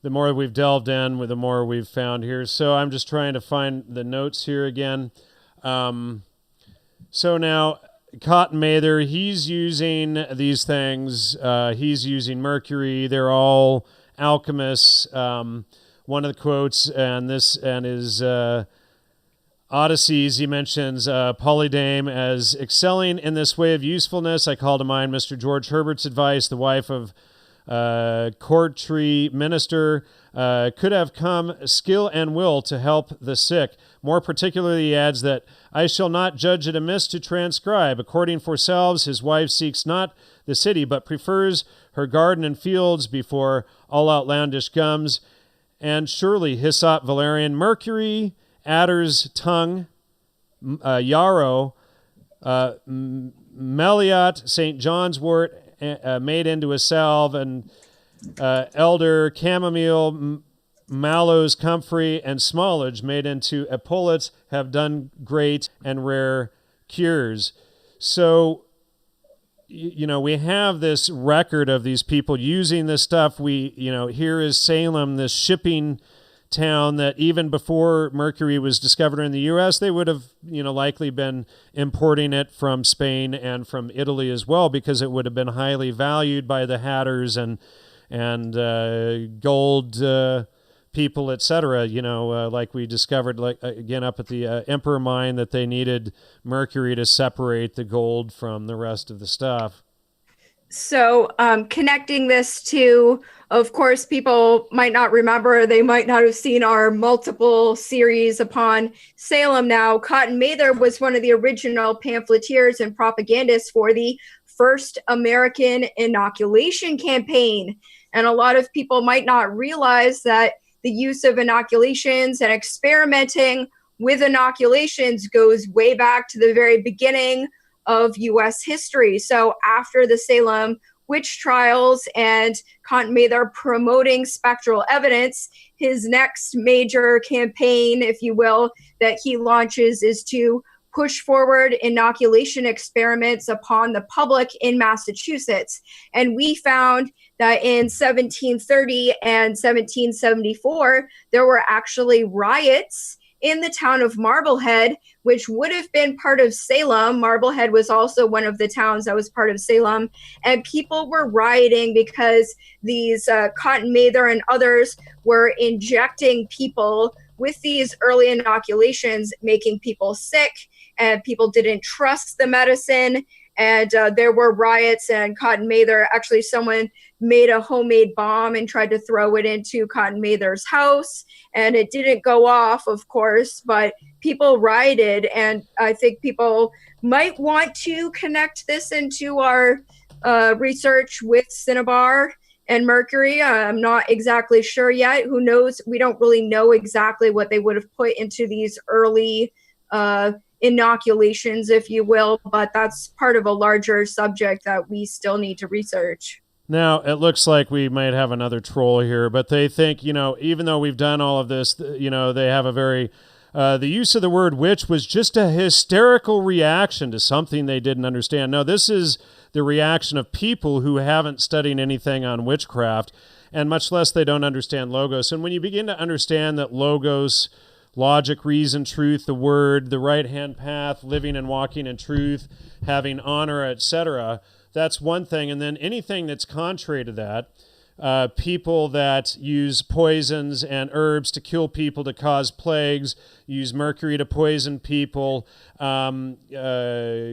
the more we've delved in, the more we've found here. So I'm just trying to find the notes here again. So now Cotton Mather, he's using these things. He's using mercury. They're all alchemists. One of the quotes and his Odysseys, he mentions Polydame as excelling in this way of usefulness. I call to mind Mr. George Herbert's advice, the wife of courtry minister, could have come skill and will to help the sick. More particularly, he adds that I shall not judge it amiss to transcribe. According for selves, his wife seeks not the city, but prefers her garden and fields before all outlandish gums. And surely hyssop, valerian, mercury, adder's tongue, yarrow, meliot, St. John's wort, made into a salve, and elder, chamomile, mallows, comfrey, and smallage made into epaulets have done great and rare cures. So, we have this record of these people using this stuff. Here is Salem, this shipping town that even before mercury was discovered in the U.S., they would have, likely been importing it from Spain and from Italy as well, because it would have been highly valued by the hatters and gold people, etc. Like we discovered, again up at the Emperor Mine, that they needed mercury to separate the gold from the rest of the stuff. So connecting this to, of course, people might not remember, they might not have seen our multiple series upon Salem now. Cotton Mather was one of the original pamphleteers and propagandists for the first American inoculation campaign. And a lot of people might not realize that the use of inoculations and experimenting with inoculations goes way back to the very beginning of U.S. history. So after the Salem witch trials and Cotton Mather promoting spectral evidence, his next major campaign, if you will, that he launches is to push forward inoculation experiments upon the public in Massachusetts. And we found that in 1730 and 1774, there were actually riots in the town of Marblehead, which would have been part of Salem. Marblehead was also one of the towns that was part of Salem. And people were rioting because these Cotton Mather and others were injecting people with these early inoculations, making people sick, and people didn't trust the medicine. And there were riots, and Cotton Mather, actually someone made a homemade bomb and tried to throw it into Cotton Mather's house, and it didn't go off, of course, but people rioted. And I think people might want to connect this into our research with Cinnabar and Mercury. I'm not exactly sure yet. Who knows? We don't really know exactly what they would have put into these early inoculations, if you will, but that's part of a larger subject that we still need to research. Now, it looks like we might have another troll here, but they think, even though we've done all of this, they have a very, the use of the word witch was just a hysterical reaction to something they didn't understand. No, this is the reaction of people who haven't studied anything on witchcraft, and much less they don't understand logos. And when you begin to understand that logos, logic, reason, truth, the word, the right-hand path, living and walking in truth, having honor, etc., that's one thing. And then anything that's contrary to that, people that use poisons and herbs to kill people, to cause plagues, use mercury to poison people,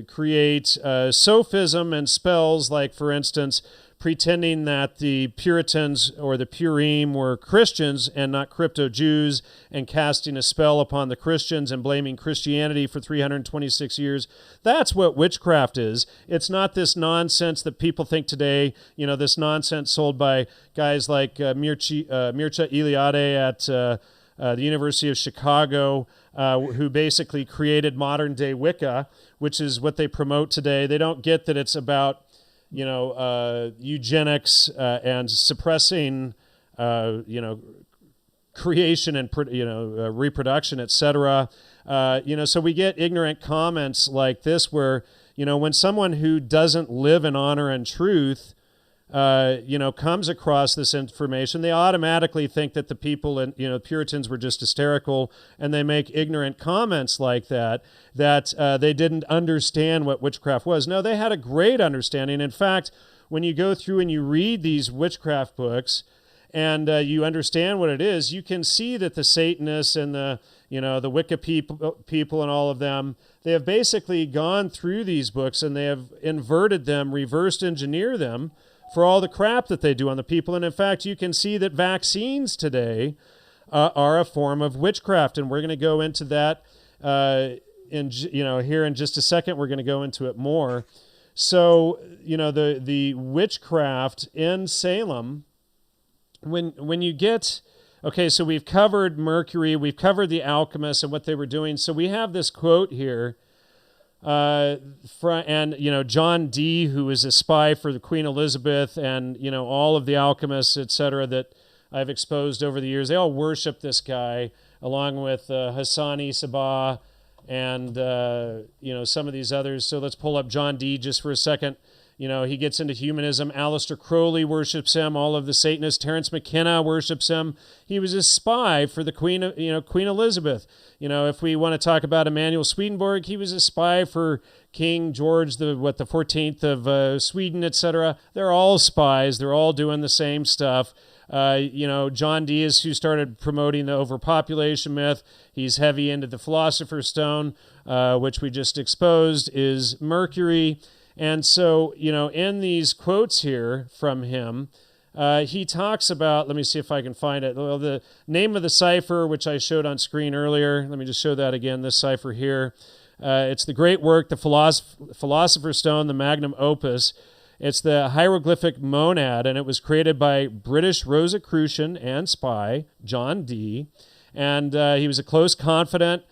create sophism and spells, like, for instance, pretending that the Puritans or the Purim were Christians and not crypto-Jews, and casting a spell upon the Christians and blaming Christianity for 326 years. That's what witchcraft is. It's not this nonsense that people think today, this nonsense sold by guys like Mircea Eliade at the University of Chicago, who basically created modern-day Wicca, which is what they promote today. They don't get that it's about eugenics and suppressing, creation and, reproduction, etc. So we get ignorant comments like this where, when someone who doesn't live in honor and truth, comes across this information, they automatically think that the people and, Puritans were just hysterical, and they make ignorant comments like that they didn't understand what witchcraft was. No, they had a great understanding. In fact, when you go through and you read these witchcraft books and you understand what it is, you can see that the Satanists and the Wicca people and all of them, they have basically gone through these books and they have inverted them, reversed engineer them for all the crap that they do on the people. And in fact, you can see that vaccines today are a form of witchcraft. And we're going to go into that here in just a second. We're going to go into it more. So, the witchcraft in Salem, when you get, okay, so we've covered Mercury, we've covered the alchemists and what they were doing. So we have this quote here, John Dee, who was a spy for the Queen Elizabeth, and all of the alchemists, etc., that I've exposed over the years, they all worship this guy, along with Hassani Sabah and some of these others. So let's pull up John Dee just for a second. He gets into humanism. Aleister Crowley worships him. All of the Satanists. Terence McKenna worships him. He was a spy for the Queen Elizabeth. If we want to talk about Emanuel Swedenborg, he was a spy for King George the 14th of Sweden, etc. They're all spies. They're all doing the same stuff. John Dee is who started promoting the overpopulation myth. He's heavy into the Philosopher's Stone, which we just exposed is Mercury. And so, in these quotes here from him, he talks about, let me see if I can find it, the name of the cipher, which I showed on screen earlier. Let me just show that again, this cipher here. It's the great work, the Philosopher's Stone, the magnum opus. It's the hieroglyphic monad, and it was created by British Rosicrucian and spy John Dee. And he was a close confidant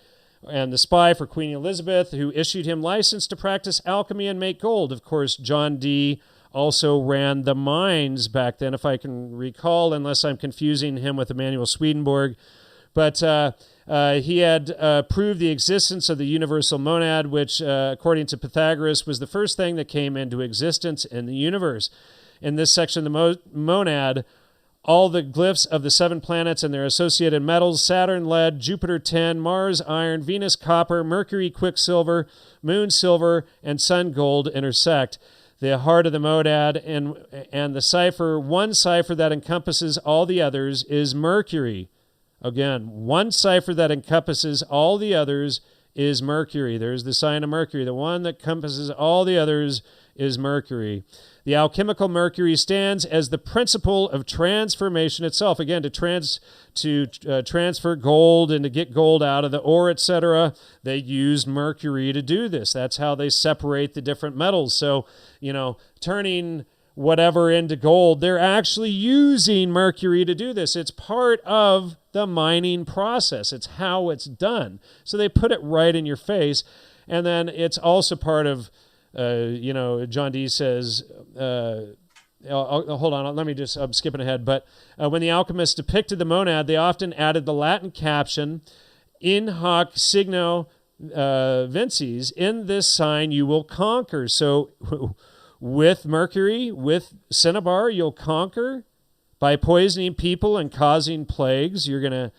and the spy for Queen Elizabeth, who issued him license to practice alchemy and make gold. Of course, John Dee also ran the mines back then, if I can recall, unless I'm confusing him with Emanuel Swedenborg. But he had proved the existence of the universal monad, which, according to Pythagoras, was the first thing that came into existence in the universe. In this section, the monad all the glyphs of the 7 planets and their associated metals: Saturn, lead; Jupiter, tin; Mars, iron; Venus, copper; Mercury, quicksilver; Moon, silver; and Sun, gold, intersect the heart of the monad, and the cipher, one cipher that encompasses all the others, is Mercury. Again, one cipher that encompasses all the others is Mercury. There's the sign of Mercury. The one that encompasses all the others is Mercury. The alchemical Mercury stands as the principle of transformation itself. Again, to transfer gold and to get gold out of the ore, etc., they used Mercury to do this. That's how they separate the different metals. So, turning whatever into gold, they're actually using Mercury to do this. It's part of the mining process. It's how it's done. So they put it right in your face. And then it's also part of, John Dee says, hold on, I'm skipping ahead. But when the alchemists depicted the monad, they often added the Latin caption, in hoc signo vinces, in this sign you will conquer. So with Mercury, with Cinnabar, you'll conquer. By poisoning people and causing plagues, you're gonna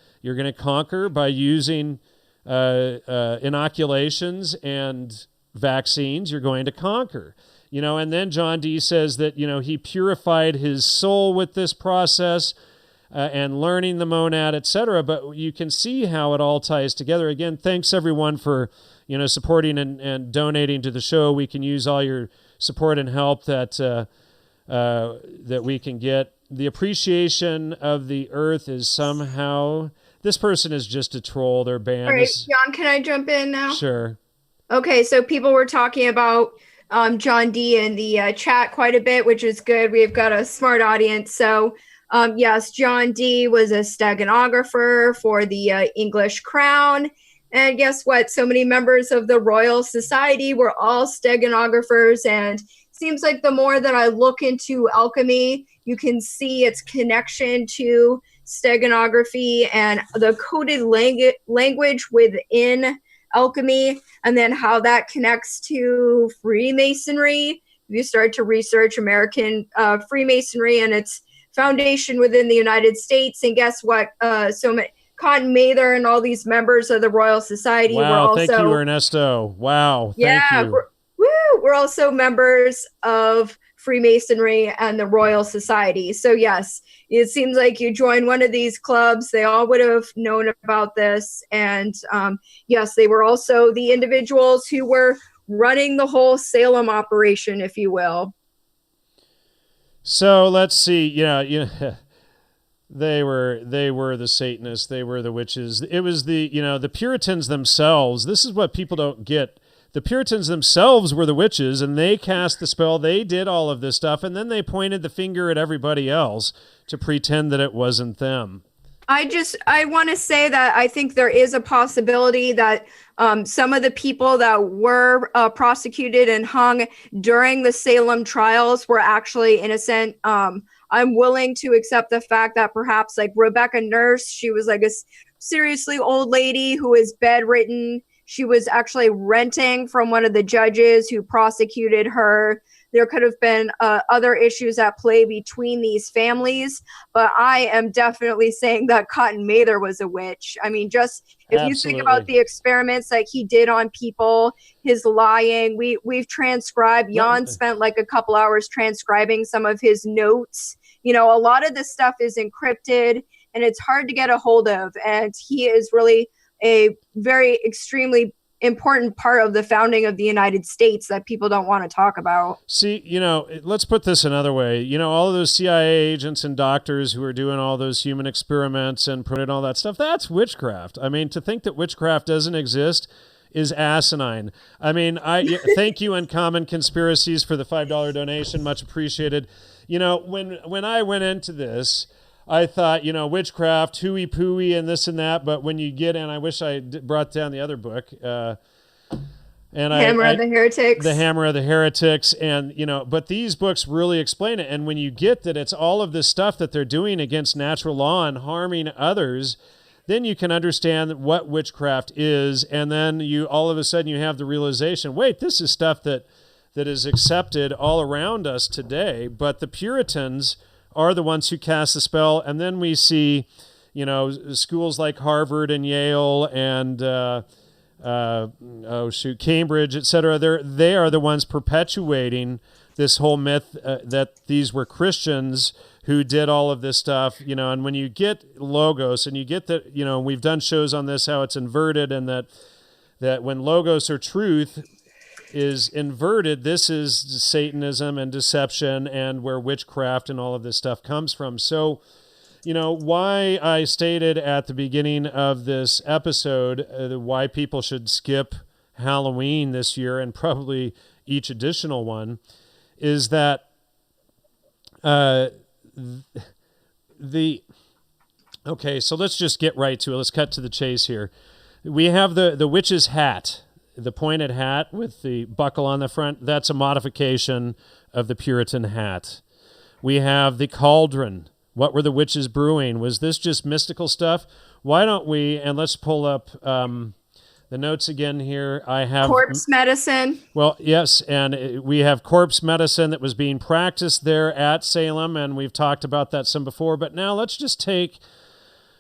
conquer. By using inoculations and vaccines, you're going to conquer. And then John Dee says that he purified his soul with this process and learning the monad, etc. But you can see how it all ties together. Again, thanks everyone for supporting and donating to the show. We can use all your support and help that we can get. The appreciation of the earth is somehow... This person is just a troll. They're banned. All right, John, can I jump in now? Sure. Okay, so people were talking about John Dee in the chat quite a bit, which is good. We've got a smart audience. So, yes, John Dee was a steganographer for the English crown. And guess what? So many members of the Royal Society were all steganographers. And seems like the more that I look into alchemy, you can see its connection to steganography and the coded language within alchemy, and then how that connects to Freemasonry. If you start to research American Freemasonry and its foundation within the United States, and guess what? Cotton Mather and all these members of the Royal Society were also... Thank you, Ernesto. Wow, thank you. We're also members of Freemasonry and the Royal Society. So yes, it seems like you join one of these clubs, they all would have known about this. And yes, they were also the individuals who were running the whole Salem operation, if you will. So let's see. They were the Satanists. They were the witches. It was the Puritans themselves. This is what people don't get. The Puritans themselves were the witches, and they cast the spell. They did all of this stuff, and then they pointed the finger at everybody else to pretend that it wasn't them. I want to say that I think there is a possibility that some of the people that were prosecuted and hung during the Salem trials were actually innocent. I'm willing to accept the fact that perhaps like Rebecca Nurse, she was like a seriously old lady who was bedridden. She was actually renting from one of the judges who prosecuted her. There could have been other issues at play between these families, but I am definitely saying that Cotton Mather was a witch. I mean, just if you think about the experiments that he did on people, his lying, we've transcribed. Jan spent like a couple hours transcribing some of his notes. A lot of this stuff is encrypted and it's hard to get a hold of. And he is really a very extremely important part of the founding of the United States that people don't want to talk about. See, let's put this another way. All of those CIA agents and doctors who are doing all those human experiments and putting all that stuff, that's witchcraft. I mean, to think that witchcraft doesn't exist is asinine. I mean, thank you, Uncommon Conspiracies, for the $5 donation. Much appreciated. When I went into this, I thought, witchcraft, hooey-pooey, and this and that. But when you get in, I wish I brought down the other book. Hammer of the Heretics. The Hammer of the Heretics. And, but these books really explain it. And when you get that it's all of this stuff that they're doing against natural law and harming others, then you can understand what witchcraft is. And then all of a sudden you have the realization, wait, this is stuff that is accepted all around us today. But the Puritans are the ones who cast the spell. And then we see, schools like Harvard and Yale and Cambridge, etc. They are the ones perpetuating this whole myth that these were Christians who did all of this stuff, and when you get Logos and you get that, we've done shows on this, how it's inverted, and that when Logos or truth is inverted, this is Satanism and deception and where witchcraft and all of this stuff comes from. So, why I stated at the beginning of this episode why people should skip Halloween this year and probably each additional one is that okay, so let's just get right to it. Let's cut to the chase here. We have the witch's hat, the pointed hat with the buckle on the front. That's a modification of the Puritan hat. We have the cauldron. What were the witches brewing? Was this just mystical stuff? Why don't we, and let's pull up the notes again here. I have corpse medicine. Well, yes, and we have corpse medicine that was being practiced there at Salem, and we've talked about that some before. But now let's just take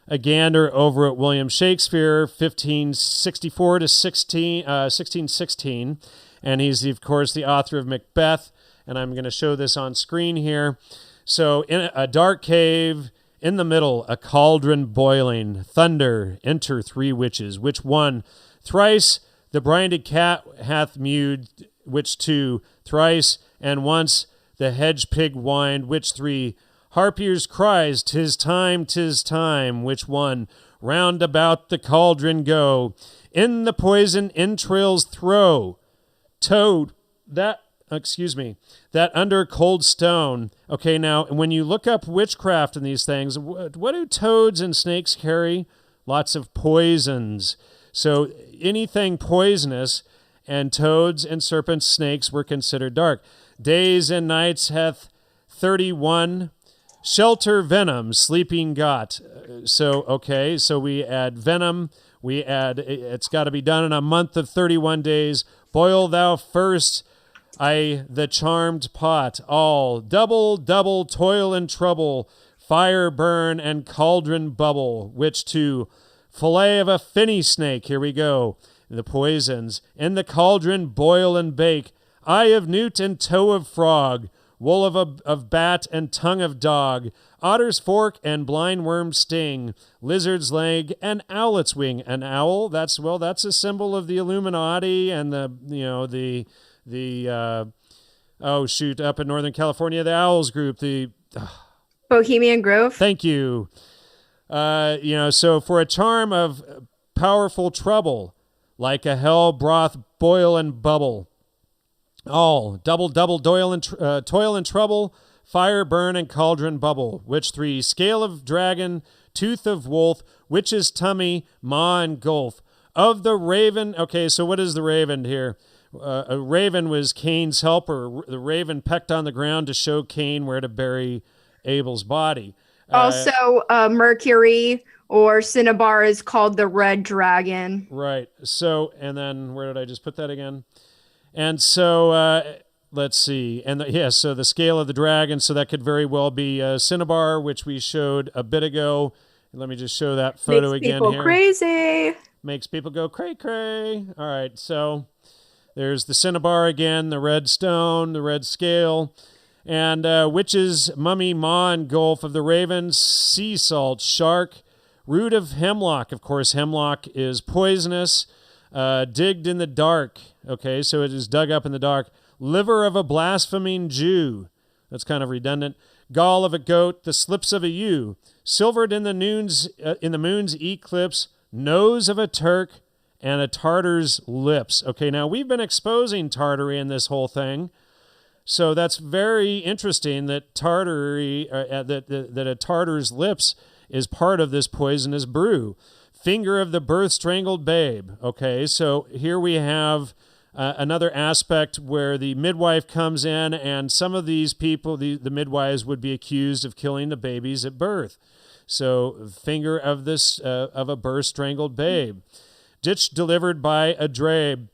a gander over at William Shakespeare, 1564 to 1616, and he's, of course, the author of Macbeth, and I'm going to show this on screen here. So in a dark cave, in the middle, a cauldron boiling, thunder, enter three witches, which one? Thrice the brinded cat hath mewed, which two? Thrice and once the hedge pig whined, which three? Harpiers cries, 'tis time, which one? Round about the cauldron go, in the poison entrails throw. Toad, that under cold stone. Okay, now, when you look up witchcraft and these things, what do toads and snakes carry? Lots of poisons. So anything poisonous, and toads and serpents, snakes were considered dark. Days and nights hath 31. Shelter venom, sleeping got. So we add venom. We add, it's got to be done in a month of 31 days. Boil thou first the charmed pot, all double, toil and trouble, fire burn and cauldron bubble, which two? Fillet of a finny snake, here we go, the poisons, in the cauldron boil and bake, eye of newt and toe of frog, wool of bat and tongue of dog, otter's fork and blind worm's sting, lizard's leg and owlet's wing. An owl, that's a symbol of the Illuminati and up in Northern California, the Owls group, Bohemian Grove. Thank you. So for a charm of powerful trouble, like a hell broth boil and bubble, all double toil and trouble, fire burn and cauldron bubble, which three? Scale of dragon, tooth of wolf, witch's tummy, maw and gulf. Of the raven, okay, so what is the raven here? A raven was Cain's helper. The raven pecked on the ground to show Cain where to bury Abel's body. Also, Mercury or Cinnabar is called the red dragon. Right. So, and then where did I just put that again? And so, let's see. And so the scale of the dragon, so that could very well be Cinnabar, which we showed a bit ago. Let me just show that photo again here. Crazy. Makes people go cray. All right. So there's the Cinnabar again, the red stone, the red scale. And witches, mummy, maw, and gulf of the ravens, sea salt, shark, root of hemlock. Of course, hemlock is poisonous. Digged in the dark. Okay, so it is dug up in the dark. Liver of a blaspheming Jew. That's kind of redundant. Gall of a goat, the slips of a ewe. Silvered in the moon's eclipse. Nose of a Turk, and a Tartar's lips. Okay, now we've been exposing Tartary in this whole thing. So that's very interesting that that a Tartar's lips is part of this poisonous brew. Finger of the birth strangled babe. Okay, so here we have another aspect where the midwife comes in, and some of these people, the midwives, would be accused of killing the babies at birth. So finger of of a birth strangled babe. Ditch delivered by a drabe.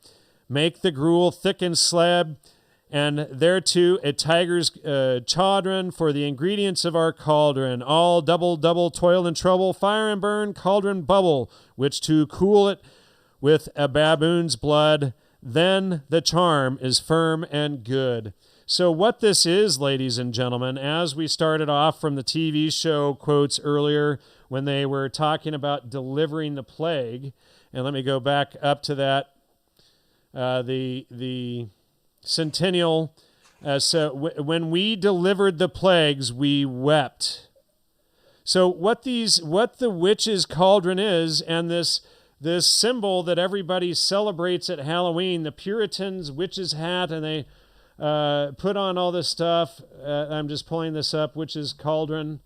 Make the gruel thick and slab. And there too, a tiger's chaudron for the ingredients of our cauldron. All double, double toil and trouble, fire and burn, cauldron bubble, which to cool it with a baboon's blood. Then the charm is firm and good. So what this is, ladies and gentlemen, as we started off from the TV show quotes earlier when they were talking about delivering the plague, and let me go back up to that, the centennial. When we delivered the plagues, we wept. So what the witch's cauldron is, and this symbol that everybody celebrates at Halloween, the Puritans' witch's hat, and they put on all this stuff. I'm just pulling this up, witch's cauldron.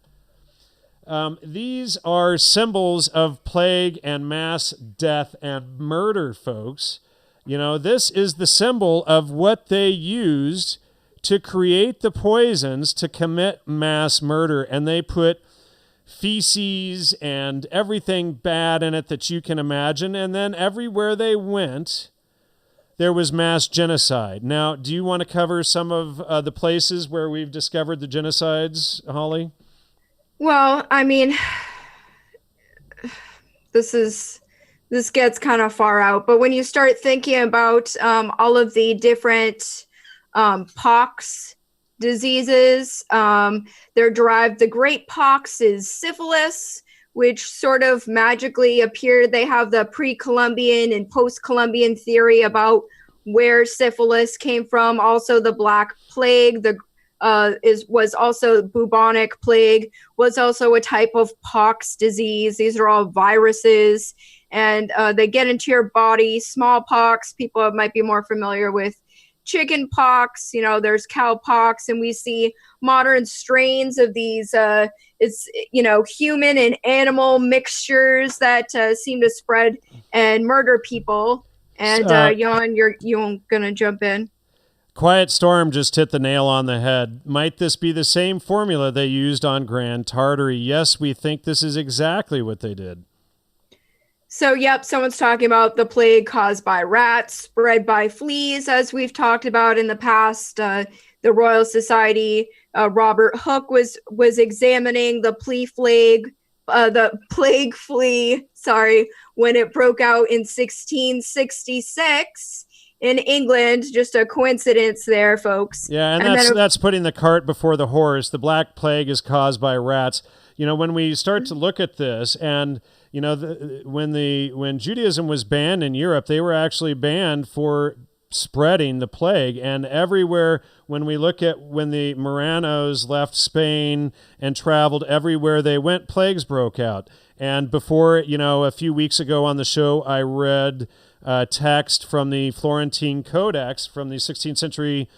These are symbols of plague and mass death and murder, folks. You know, this is the symbol of what they used to create the poisons to commit mass murder. And they put feces and everything bad in it that you can imagine. And then everywhere they went, there was mass genocide. Now, do you want to cover some of the places where we've discovered the genocides, Holly? Well, I mean, this gets kind of far out, but when you start thinking about all of the different pox diseases, they're derived. The great pox is syphilis, which sort of magically appeared. They have the pre-Columbian and post-Columbian theory about where syphilis came from. Also, the Black Plague, was also bubonic plague, was also a type of pox disease. These are all viruses, and they get into your body. Smallpox, people might be more familiar with chicken pox. You know, there's cow pox, and we see modern strains of these human and animal mixtures that seem to spread and murder people. And Jan, you're gonna jump in. Quiet Storm just hit the nail on the head. Might this be the same formula they used on Grand Tartary? Yes, we think this is exactly what they did. So, yep, someone's talking about the plague caused by rats, spread by fleas, as we've talked about in the past. The Royal Society, Robert Hooke was examining the plague flea, when it broke out in 1666. In England. Just a coincidence there, folks. Yeah, and that's putting the cart before the horse. The Black Plague is caused by rats. You know, when we start to look at this, and you know, when Judaism was banned in Europe, they were actually banned for spreading the plague. And everywhere, when we look at when the Marranos left Spain and traveled everywhere they went, plagues broke out. And before, you know, a few weeks ago on the show, I read text from the Florentine Codex, from the 16th century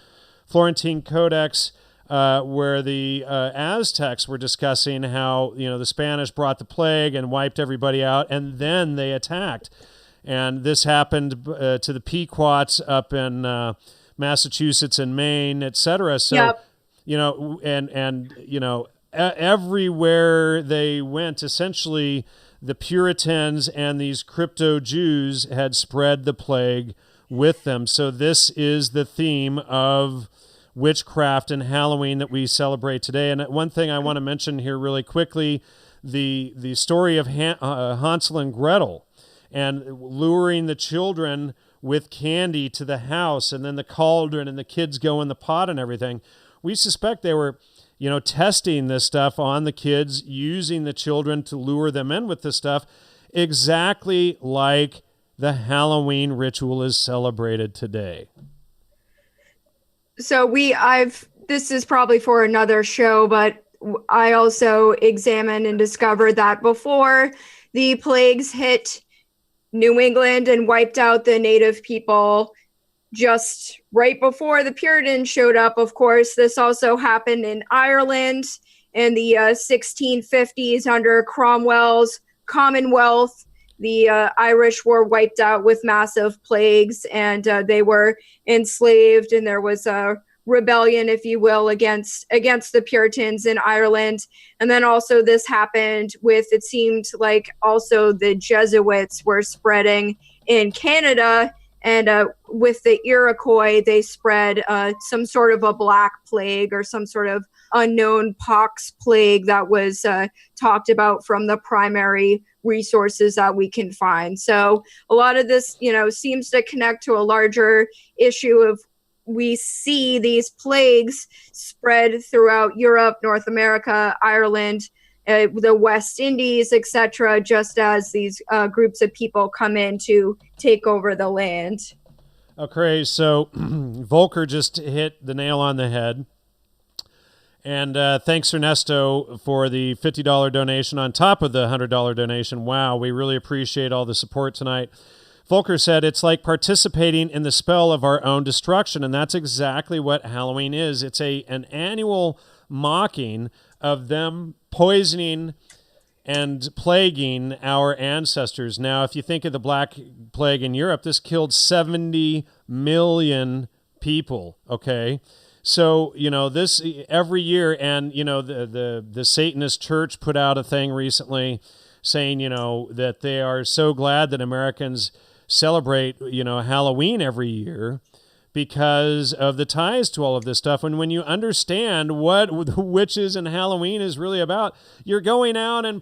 Florentine Codex, where the Aztecs were discussing how, you know, the Spanish brought the plague and wiped everybody out, and then they attacked. And this happened to the Pequots up in Massachusetts and Maine, etc. So, yep. You know, and you know, everywhere they went, essentially, the Puritans and these crypto-Jews had spread the plague with them. So this is the theme of witchcraft and Halloween that we celebrate today. And one thing I want to mention here really quickly, the story of Hansel and Gretel and luring the children with candy to the house, and then the cauldron, and the kids go in the pot and everything. We suspect they were, you know, testing this stuff on the kids, using the children to lure them in with this stuff, exactly like the Halloween ritual is celebrated today. So this is probably for another show, but I also examined and discovered that before the plagues hit New England and wiped out the native people, just right before the Puritans showed up, of course, this also happened in Ireland in the 1650s under Cromwell's Commonwealth. The Irish were wiped out with massive plagues, and they were enslaved, and there was a rebellion, if you will, against the Puritans in Ireland. And then also this happened with, it seemed like also the Jesuits were spreading in Canada, And with the Iroquois, they spread some sort of a black plague or some sort of unknown pox plague that was talked about from the primary resources that we can find. So a lot of this, seems to connect to a larger issue of we see these plagues spread throughout Europe, North America, Ireland, the West Indies, etc., just as these groups of people come in to take over the land. Okay, so Volker just hit the nail on the head. And thanks, Ernesto, for the $50 donation on top of the $100 donation. Wow, we really appreciate all the support tonight. Volker said it's like participating in the spell of our own destruction, and that's exactly what Halloween is. It's an annual mocking of them poisoning and plaguing our ancestors. Now, if you think of the Black Plague in Europe, this killed 70 million people, okay? So, this every year, and, the Satanist Church put out a thing recently saying, that they are so glad that Americans celebrate, Halloween every year because of the ties to all of this stuff. And when you understand what the witches and Halloween is really about, you're going out and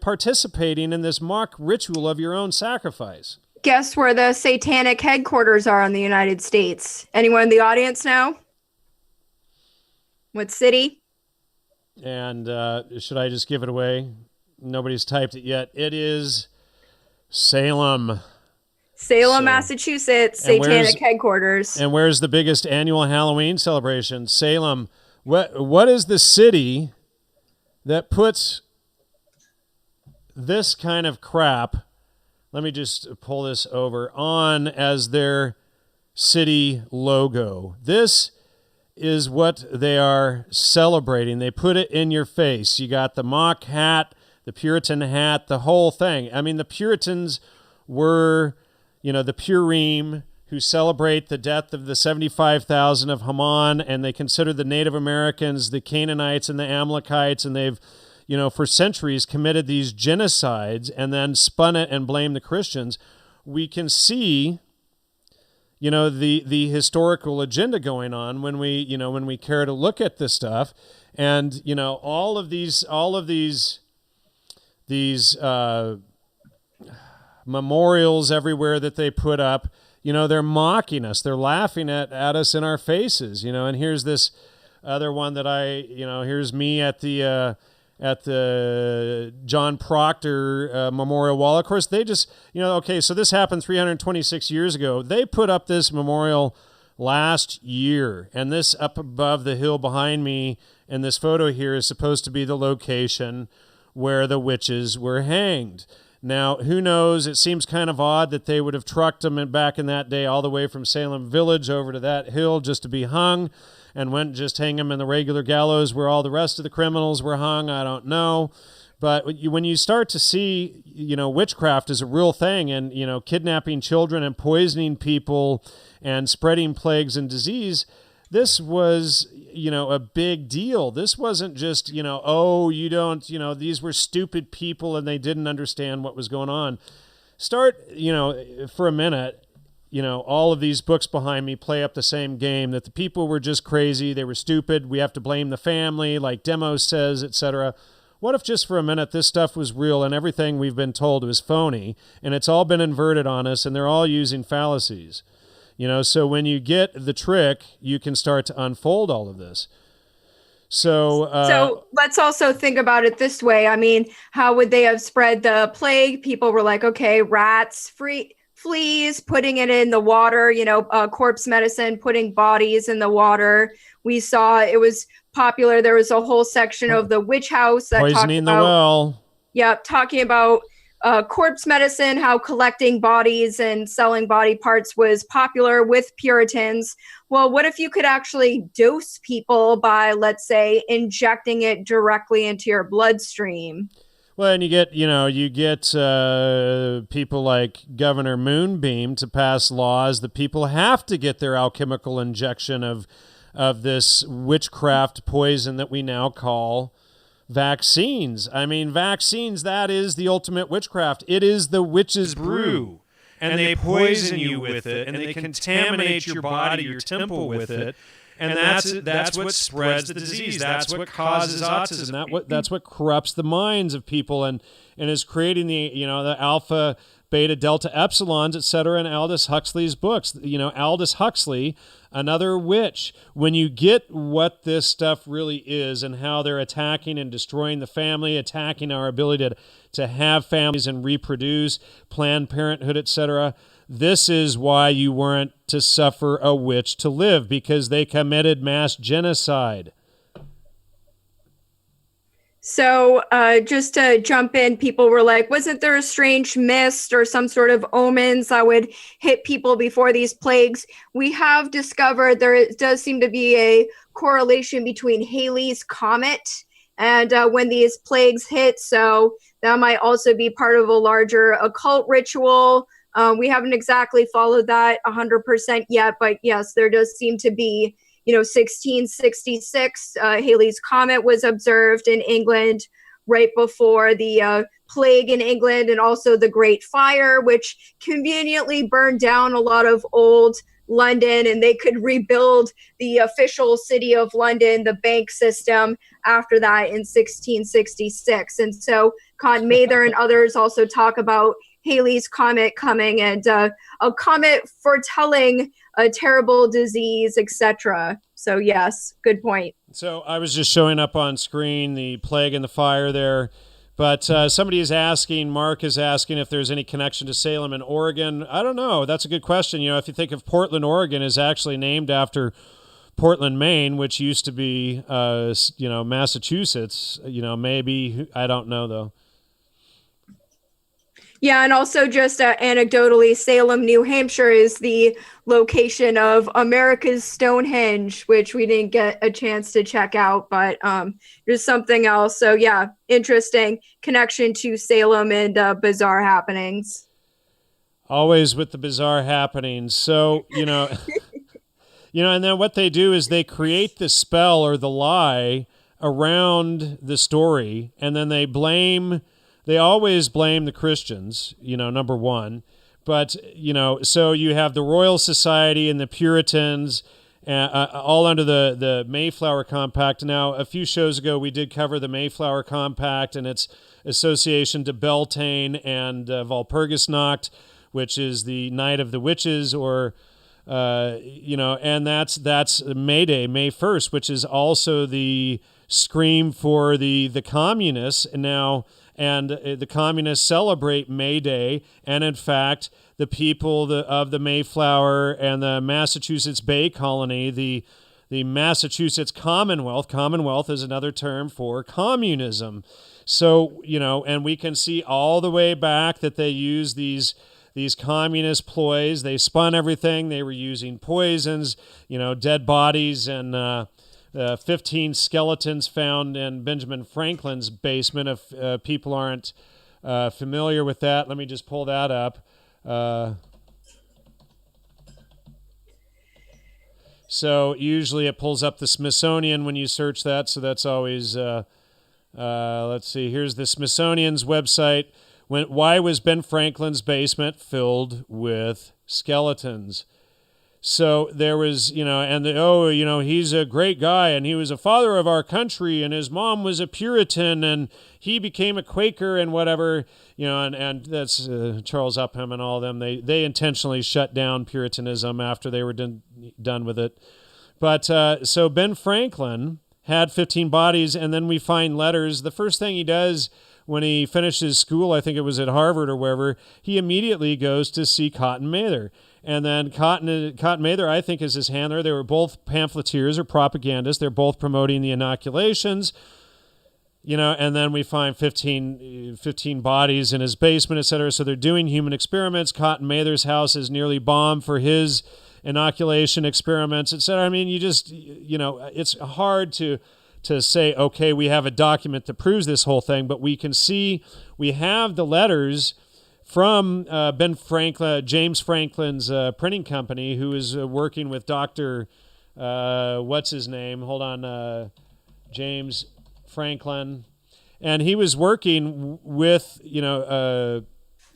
participating in this mock ritual of your own sacrifice. Guess where the satanic headquarters are in the United States? Anyone in the audience know? What city? And should I just give it away? Nobody's typed it yet. It is Salem. Salem, Massachusetts, satanic headquarters. And where's the biggest annual Halloween celebration? Salem. What is the city that puts this kind of crap, let me just pull this over, on as their city logo? This is what they are celebrating. They put it in your face. You got the mock hat, the Puritan hat, the whole thing. I mean, the Puritans were, the Purim, who celebrate the death of the 75,000 of Haman, and they consider the Native Americans, the Canaanites and the Amalekites, and they've, for centuries committed these genocides and then spun it and blamed the Christians. We can see, the historical agenda going on when we care to look at this stuff, and all of these memorials everywhere that they put up, they're mocking us, they're laughing at us in our faces, and here's this other one that here's me at the John Proctor Memorial Wall. Of course, they just, okay, so this happened 326 years ago. They put up this memorial last year, and this up above the hill behind me in this photo here is supposed to be the location where the witches were hanged. Now, who knows? It seems kind of odd that they would have trucked them back in that day all the way from Salem Village over to that hill just to be hung, and went just hang them in the regular gallows where all the rest of the criminals were hung. I don't know. But when you start to see, witchcraft is a real thing, and, kidnapping children and poisoning people and spreading plagues and disease, this was, a big deal. This wasn't just, these were stupid people and they didn't understand what was going on. Start, for a minute, all of these books behind me play up the same game, that the people were just crazy, they were stupid, we have to blame the family, like Demos says, etc. What if just for a minute this stuff was real and everything we've been told was phony, and it's all been inverted on us, and they're all using fallacies? So when you get the trick, you can start to unfold all of this. So let's also think about it this way. I mean, how would they have spread the plague? People were like, okay, rats, fleas, putting it in the water, corpse medicine, putting bodies in the water. We saw it was popular. There was a whole section of the witch house that poisoning the well. Yeah, talking about corpse medicine, how collecting bodies and selling body parts was popular with Puritans. Well, what if you could actually dose people by, let's say, injecting it directly into your bloodstream? Well, and you get people like Governor Moonbeam to pass laws that people have to get their alchemical injection of this witchcraft poison that we now call vaccines. I mean, vaccines, that is the ultimate witchcraft. It is the witch's brew. and they poison you with it, and they contaminate your body, your temple with it. And that's what spreads the disease. That's what causes autism. That's what corrupts the minds of people and is creating the alpha, beta, delta, epsilons, etc. in Aldous Huxley's books. Aldous Huxley, another witch. When you get what this stuff really is and how they're attacking and destroying the family, attacking our ability to have families and reproduce, Planned Parenthood, etc., this is why you weren't to suffer a witch to live, because they committed mass genocide. So just to jump in, people were like, wasn't there a strange mist or some sort of omens that would hit people before these plagues? We have discovered there does seem to be a correlation between Halley's Comet and when these plagues hit. So that might also be part of a larger occult ritual. We haven't exactly followed that 100% yet, but yes, there does seem to be, 1666, Halley's Comet was observed in England right before the plague in England, and also the Great Fire, which conveniently burned down a lot of old London, and they could rebuild the official city of London, the bank system, after that in 1666. And so Cotton Mather and others also talk about Halley's Comet coming, and a comet foretelling a terrible disease, etc. So yes, good point. So I was just showing up on screen the plague and the fire there, but somebody is asking, Mark is asking if there's any connection to Salem and Oregon. I don't know. That's a good question. If you think of Portland, Oregon is actually named after Portland, Maine, which used to be, Massachusetts. Maybe, I don't know though. Yeah, and also just anecdotally, Salem, New Hampshire is the location of America's Stonehenge, which we didn't get a chance to check out, but there's something else. So yeah, interesting connection to Salem and bizarre happenings. Always with the bizarre happenings. So, and then what they do is they create the spell or the lie around the story, and then they always blame the Christians, number one. But, so you have the Royal Society and the Puritans, all under the Mayflower Compact. Now, a few shows ago, we did cover the Mayflower Compact and its association to Beltane and Walpurgisnacht, which is the Night of the Witches, or, and that's May Day, May 1st, which is also the scream for the communists. And the communists celebrate May Day, and in fact, the people of the Mayflower and the Massachusetts Bay Colony, the Massachusetts Commonwealth is another term for communism. So, and we can see all the way back that they use these communist ploys. They spun everything. They were using poisons, dead bodies, and 15 skeletons found in Benjamin Franklin's basement. If people aren't familiar with that, let me just pull that up. So usually it pulls up the Smithsonian when you search that, so that's always, let's see, here's the Smithsonian's website. Why was Ben Franklin's basement filled with skeletons? So there was, he's a great guy, and he was a father of our country, and his mom was a Puritan, and he became a Quaker and whatever, and that's Charles Upham and all of them. They intentionally shut down Puritanism after they were done with it. But so Ben Franklin had 15 bodies, and then we find letters. The first thing he does when he finishes school, I think it was at Harvard or wherever, he immediately goes to see Cotton Mather. And then Cotton Mather, I think, is his handler. They were both pamphleteers or propagandists. They're both promoting the inoculations, and then we find 15 bodies in his basement, etc. So they're doing human experiments. Cotton Mather's house is nearly bombed for his inoculation experiments, etc. I mean, you just, it's hard to say, okay, we have a document that proves this whole thing, but we can see, we have the letters from James Franklin's printing company, who is working with Dr. What's his name? Hold on, James Franklin. And he was working with,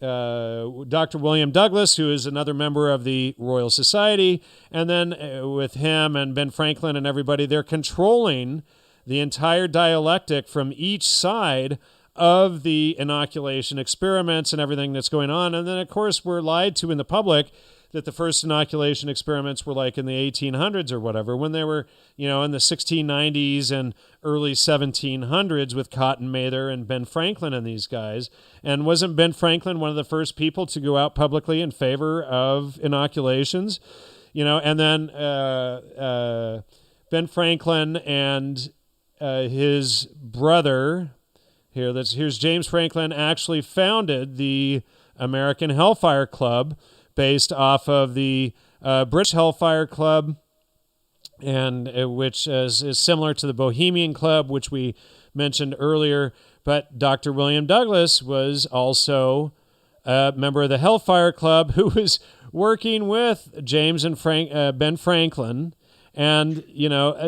Dr. William Douglas, who is another member of the Royal Society, and then with him and Ben Franklin and everybody, they're controlling the entire dialectic from each side of the inoculation experiments and everything that's going on. And then, of course, we're lied to in the public that the first inoculation experiments were like in the 1800s or whatever, when they were, in the 1690s and early 1700s with Cotton Mather and Ben Franklin and these guys. And wasn't Ben Franklin one of the first people to go out publicly in favor of inoculations? And then Ben Franklin and his brother, here's James Franklin, actually founded the American Hellfire Club, based off of the British Hellfire Club, and which is similar to the Bohemian Club, which we mentioned earlier. But Dr. William Douglas was also a member of the Hellfire Club, who was working with James and Ben Franklin. And,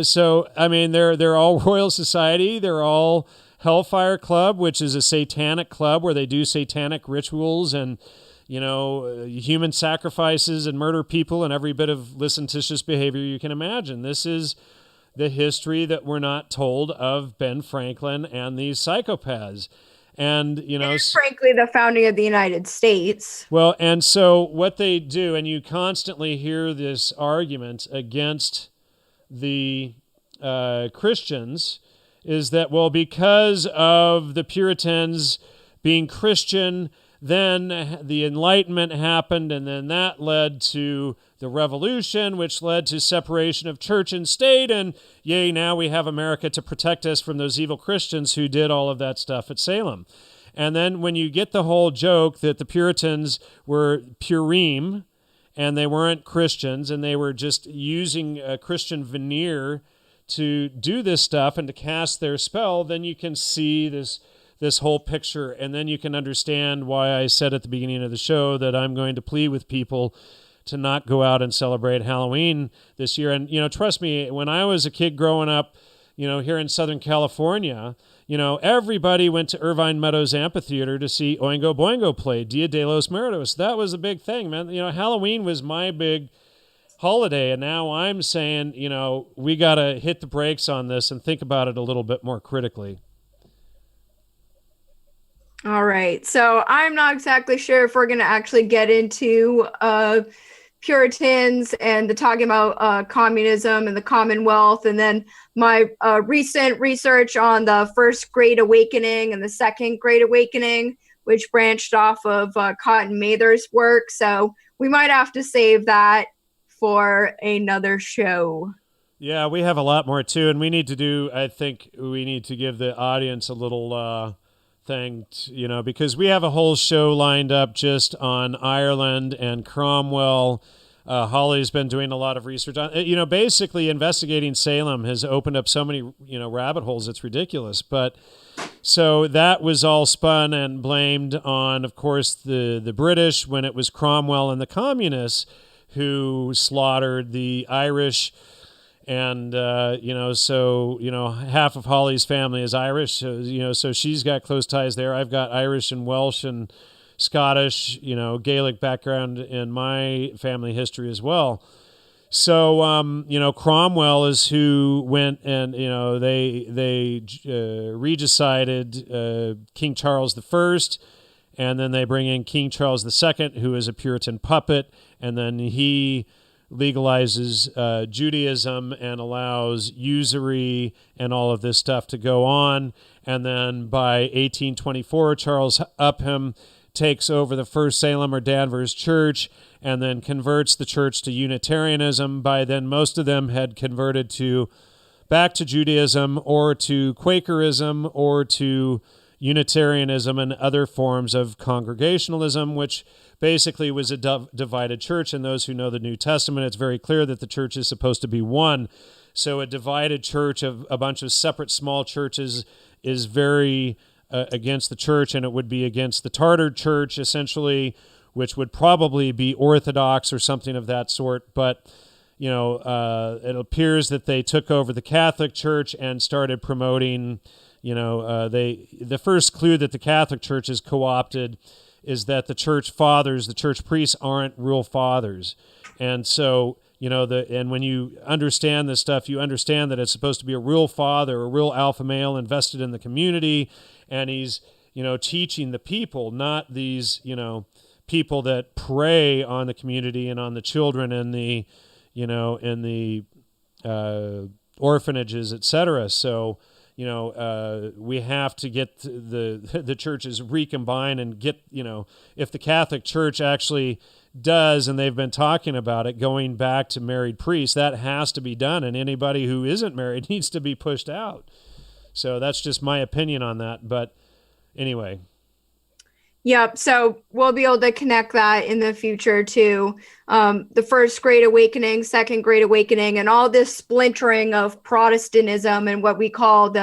so, I mean, they're all Royal Society. They're all Hellfire Club, which is a satanic club where they do satanic rituals and human sacrifices and murder people and every bit of licentious behavior you can imagine. This is the history that we're not told of Ben Franklin and these psychopaths. And, frankly, the founding of the United States. Well, and so what they do, and you constantly hear this argument against the Christians, is that, well, because of the Puritans being Christian, then the Enlightenment happened, and then that led to the Revolution, which led to separation of church and state, and yay, now we have America to protect us from those evil Christians who did all of that stuff at Salem. And then when you get the whole joke that the Puritans were Purim, and they weren't Christians, and they were just using a Christian veneer to do this stuff and to cast their spell, then you can see this whole picture, and then you can understand why I said at the beginning of the show that I'm going to plead with people to not go out and celebrate Halloween this year. And, trust me, when I was a kid growing up, here in Southern California, everybody went to Irvine Meadows Amphitheater to see Oingo Boingo play, Dia de los Muertos. That was a big thing, man. Halloween was my big holiday, and now I'm saying, we got to hit the brakes on this and think about it a little bit more critically. All right. So I'm not exactly sure if we're going to actually get into Puritans and the talking about communism and the Commonwealth, and then my recent research on the First Great Awakening and the Second Great Awakening, which branched off of Cotton Mather's work. So we might have to save that for another show. Yeah, we have a lot more too, and I think we need to give the audience a little thing, because we have a whole show lined up just on Ireland and Cromwell. Holly's been doing a lot of research on, basically investigating Salem has opened up so many, rabbit holes. It's ridiculous. But so that was all spun and blamed on, of course, the British when it was Cromwell and the communists who slaughtered the Irish. And, half of Holly's family is Irish, so she's got close ties there. I've got Irish and Welsh and Scottish, Gaelic background in my family history as well. So, Cromwell is who went and, they regicided King Charles I, and then they bring in King Charles II, who is a Puritan puppet, and then he legalizes Judaism and allows usury and all of this stuff to go on. And then by 1824, Charles Upham takes over the First Salem or Danvers Church and then converts the church to Unitarianism. By then, most of them had converted back to Judaism or to Quakerism or to Unitarianism and other forms of Congregationalism, which basically was a divided church. And those who know the New Testament, it's very clear that the church is supposed to be one. So a divided church of a bunch of separate small churches is very against the church, and it would be against the Tartar church, essentially, which would probably be Orthodox or something of that sort. But, it appears that they took over the Catholic Church and started promoting, the first clue that the Catholic Church is co-opted is that the church fathers, the church priests aren't real fathers. And so, and when you understand this stuff, you understand that it's supposed to be a real father, a real alpha male invested in the community. And he's, teaching the people, not these, people that prey on the community and on the children in the, in the orphanages, etc. So, we have to get the churches recombined and get, if the Catholic Church actually does, and they've been talking about it, going back to married priests, that has to be done. And anybody who isn't married needs to be pushed out. So that's just my opinion on that. But anyway. Yep. So we'll be able to connect that in the future to the First Great Awakening, Second Great Awakening, and all this splintering of Protestantism and what we call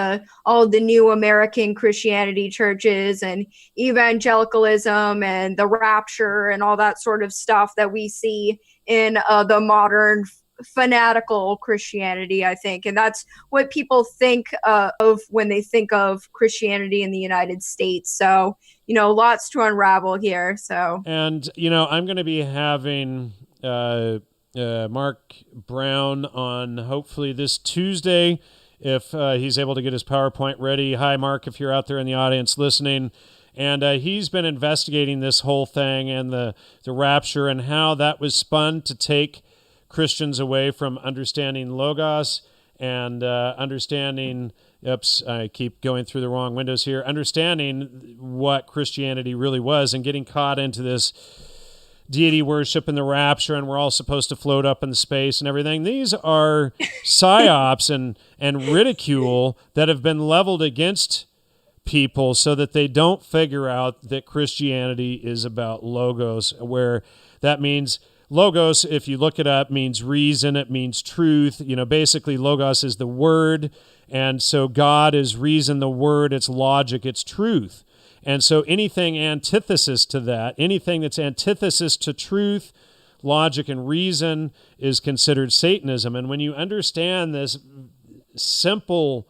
all the new American Christianity churches and evangelicalism and the rapture and all that sort of stuff that we see in the modern fanatical Christianity, I think. And that's what people think of when they think of Christianity in the United States. So, lots to unravel here. So, and, I'm going to be having Mark Brown on hopefully this Tuesday, if he's able to get his PowerPoint ready. Hi, Mark, if you're out there in the audience listening. And he's been investigating this whole thing and the rapture and how that was spun to take Christians away from understanding Logos and understanding, I keep going through the wrong windows here, understanding what Christianity really was and getting caught into this deity worship and the rapture, and we're all supposed to float up in space and everything. These are psyops and ridicule that have been leveled against people so that they don't figure out that Christianity is about Logos, where that means Logos, if you look it up, means reason. It means truth. Basically, Logos is the word. And so God is reason, the word, it's logic, it's truth. And so anything antithesis to that, anything that's antithesis to truth, logic, and reason is considered Satanism. And when you understand this simple,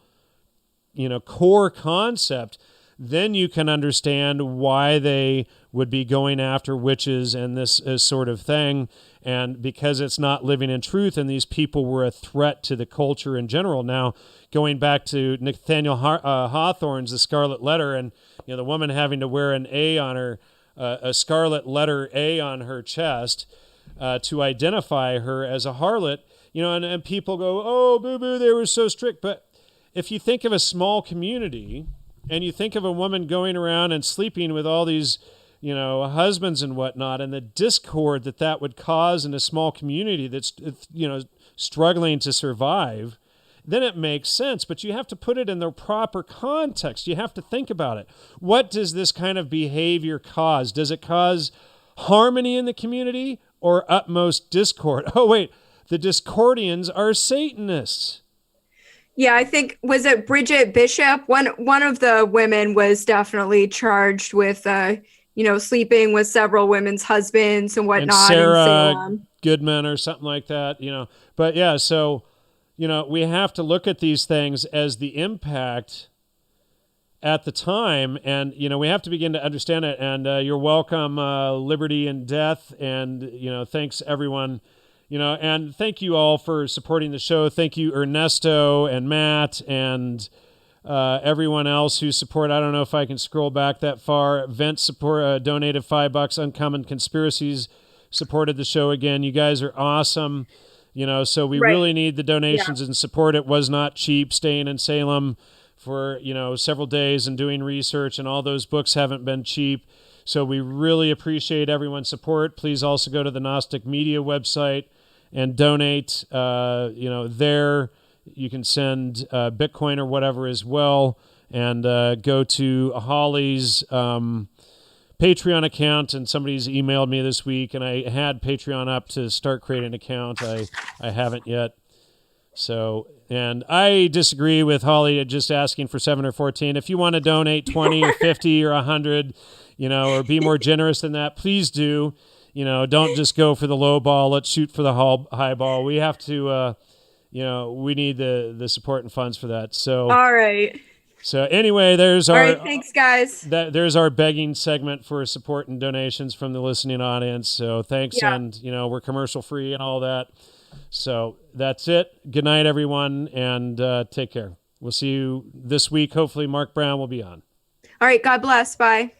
core concept, then you can understand why they would be going after witches and this sort of thing. And because it's not living in truth, and these people were a threat to the culture in general. Now, going back to Nathaniel Hawthorne's The Scarlet Letter, and the woman having to wear an A on her, a scarlet letter A on her chest to identify her as a harlot, and people go, oh, boo-boo, they were so strict. But if you think of a small community, and you think of a woman going around and sleeping with all these, husbands and whatnot, and the discord that would cause in a small community that's, struggling to survive, then it makes sense. But you have to put it in the proper context. You have to think about it. What does this kind of behavior cause? Does it cause harmony in the community or utmost discord? Oh, wait, the Discordians are Satanists. Yeah, I think, was it Bridget Bishop? One of the women was definitely charged with, sleeping with several women's husbands and whatnot. And Sarah in Salem. Goodman or something like that, But yeah, so, we have to look at these things as the impact at the time, and, we have to begin to understand it. And you're welcome, Liberty and Death, and, thanks everyone. And thank you all for supporting the show. Thank you, Ernesto and Matt and everyone else who support. I don't know if I can scroll back that far. Vince donated $5. Uncommon Conspiracies supported the show again. You guys are awesome. So we really need the donations and support. It was not cheap staying in Salem for, several days and doing research, and all those books haven't been cheap. So we really appreciate everyone's support. Please also go to the Gnostic Media website and donate. There you can send Bitcoin or whatever as well, and go to Holly's Patreon account. And somebody's emailed me this week, and I had Patreon up to start creating an account. I haven't yet. So, and I disagree with Holly just asking for 7 or 14. If you want to donate 20 or 50 or 100, or be more generous than that, please do. Don't just go for the low ball. Let's shoot for the high ball. We have to, we need the support and funds for that. So, all right. So anyway, there's All our right, thanks, guys. there's our begging segment for support and donations from the listening audience. So thanks, Yeah. and we're commercial free and all that. So that's it. Good night, everyone, and take care. We'll see you this week. Hopefully, Mark Brown will be on. All right, God bless. Bye.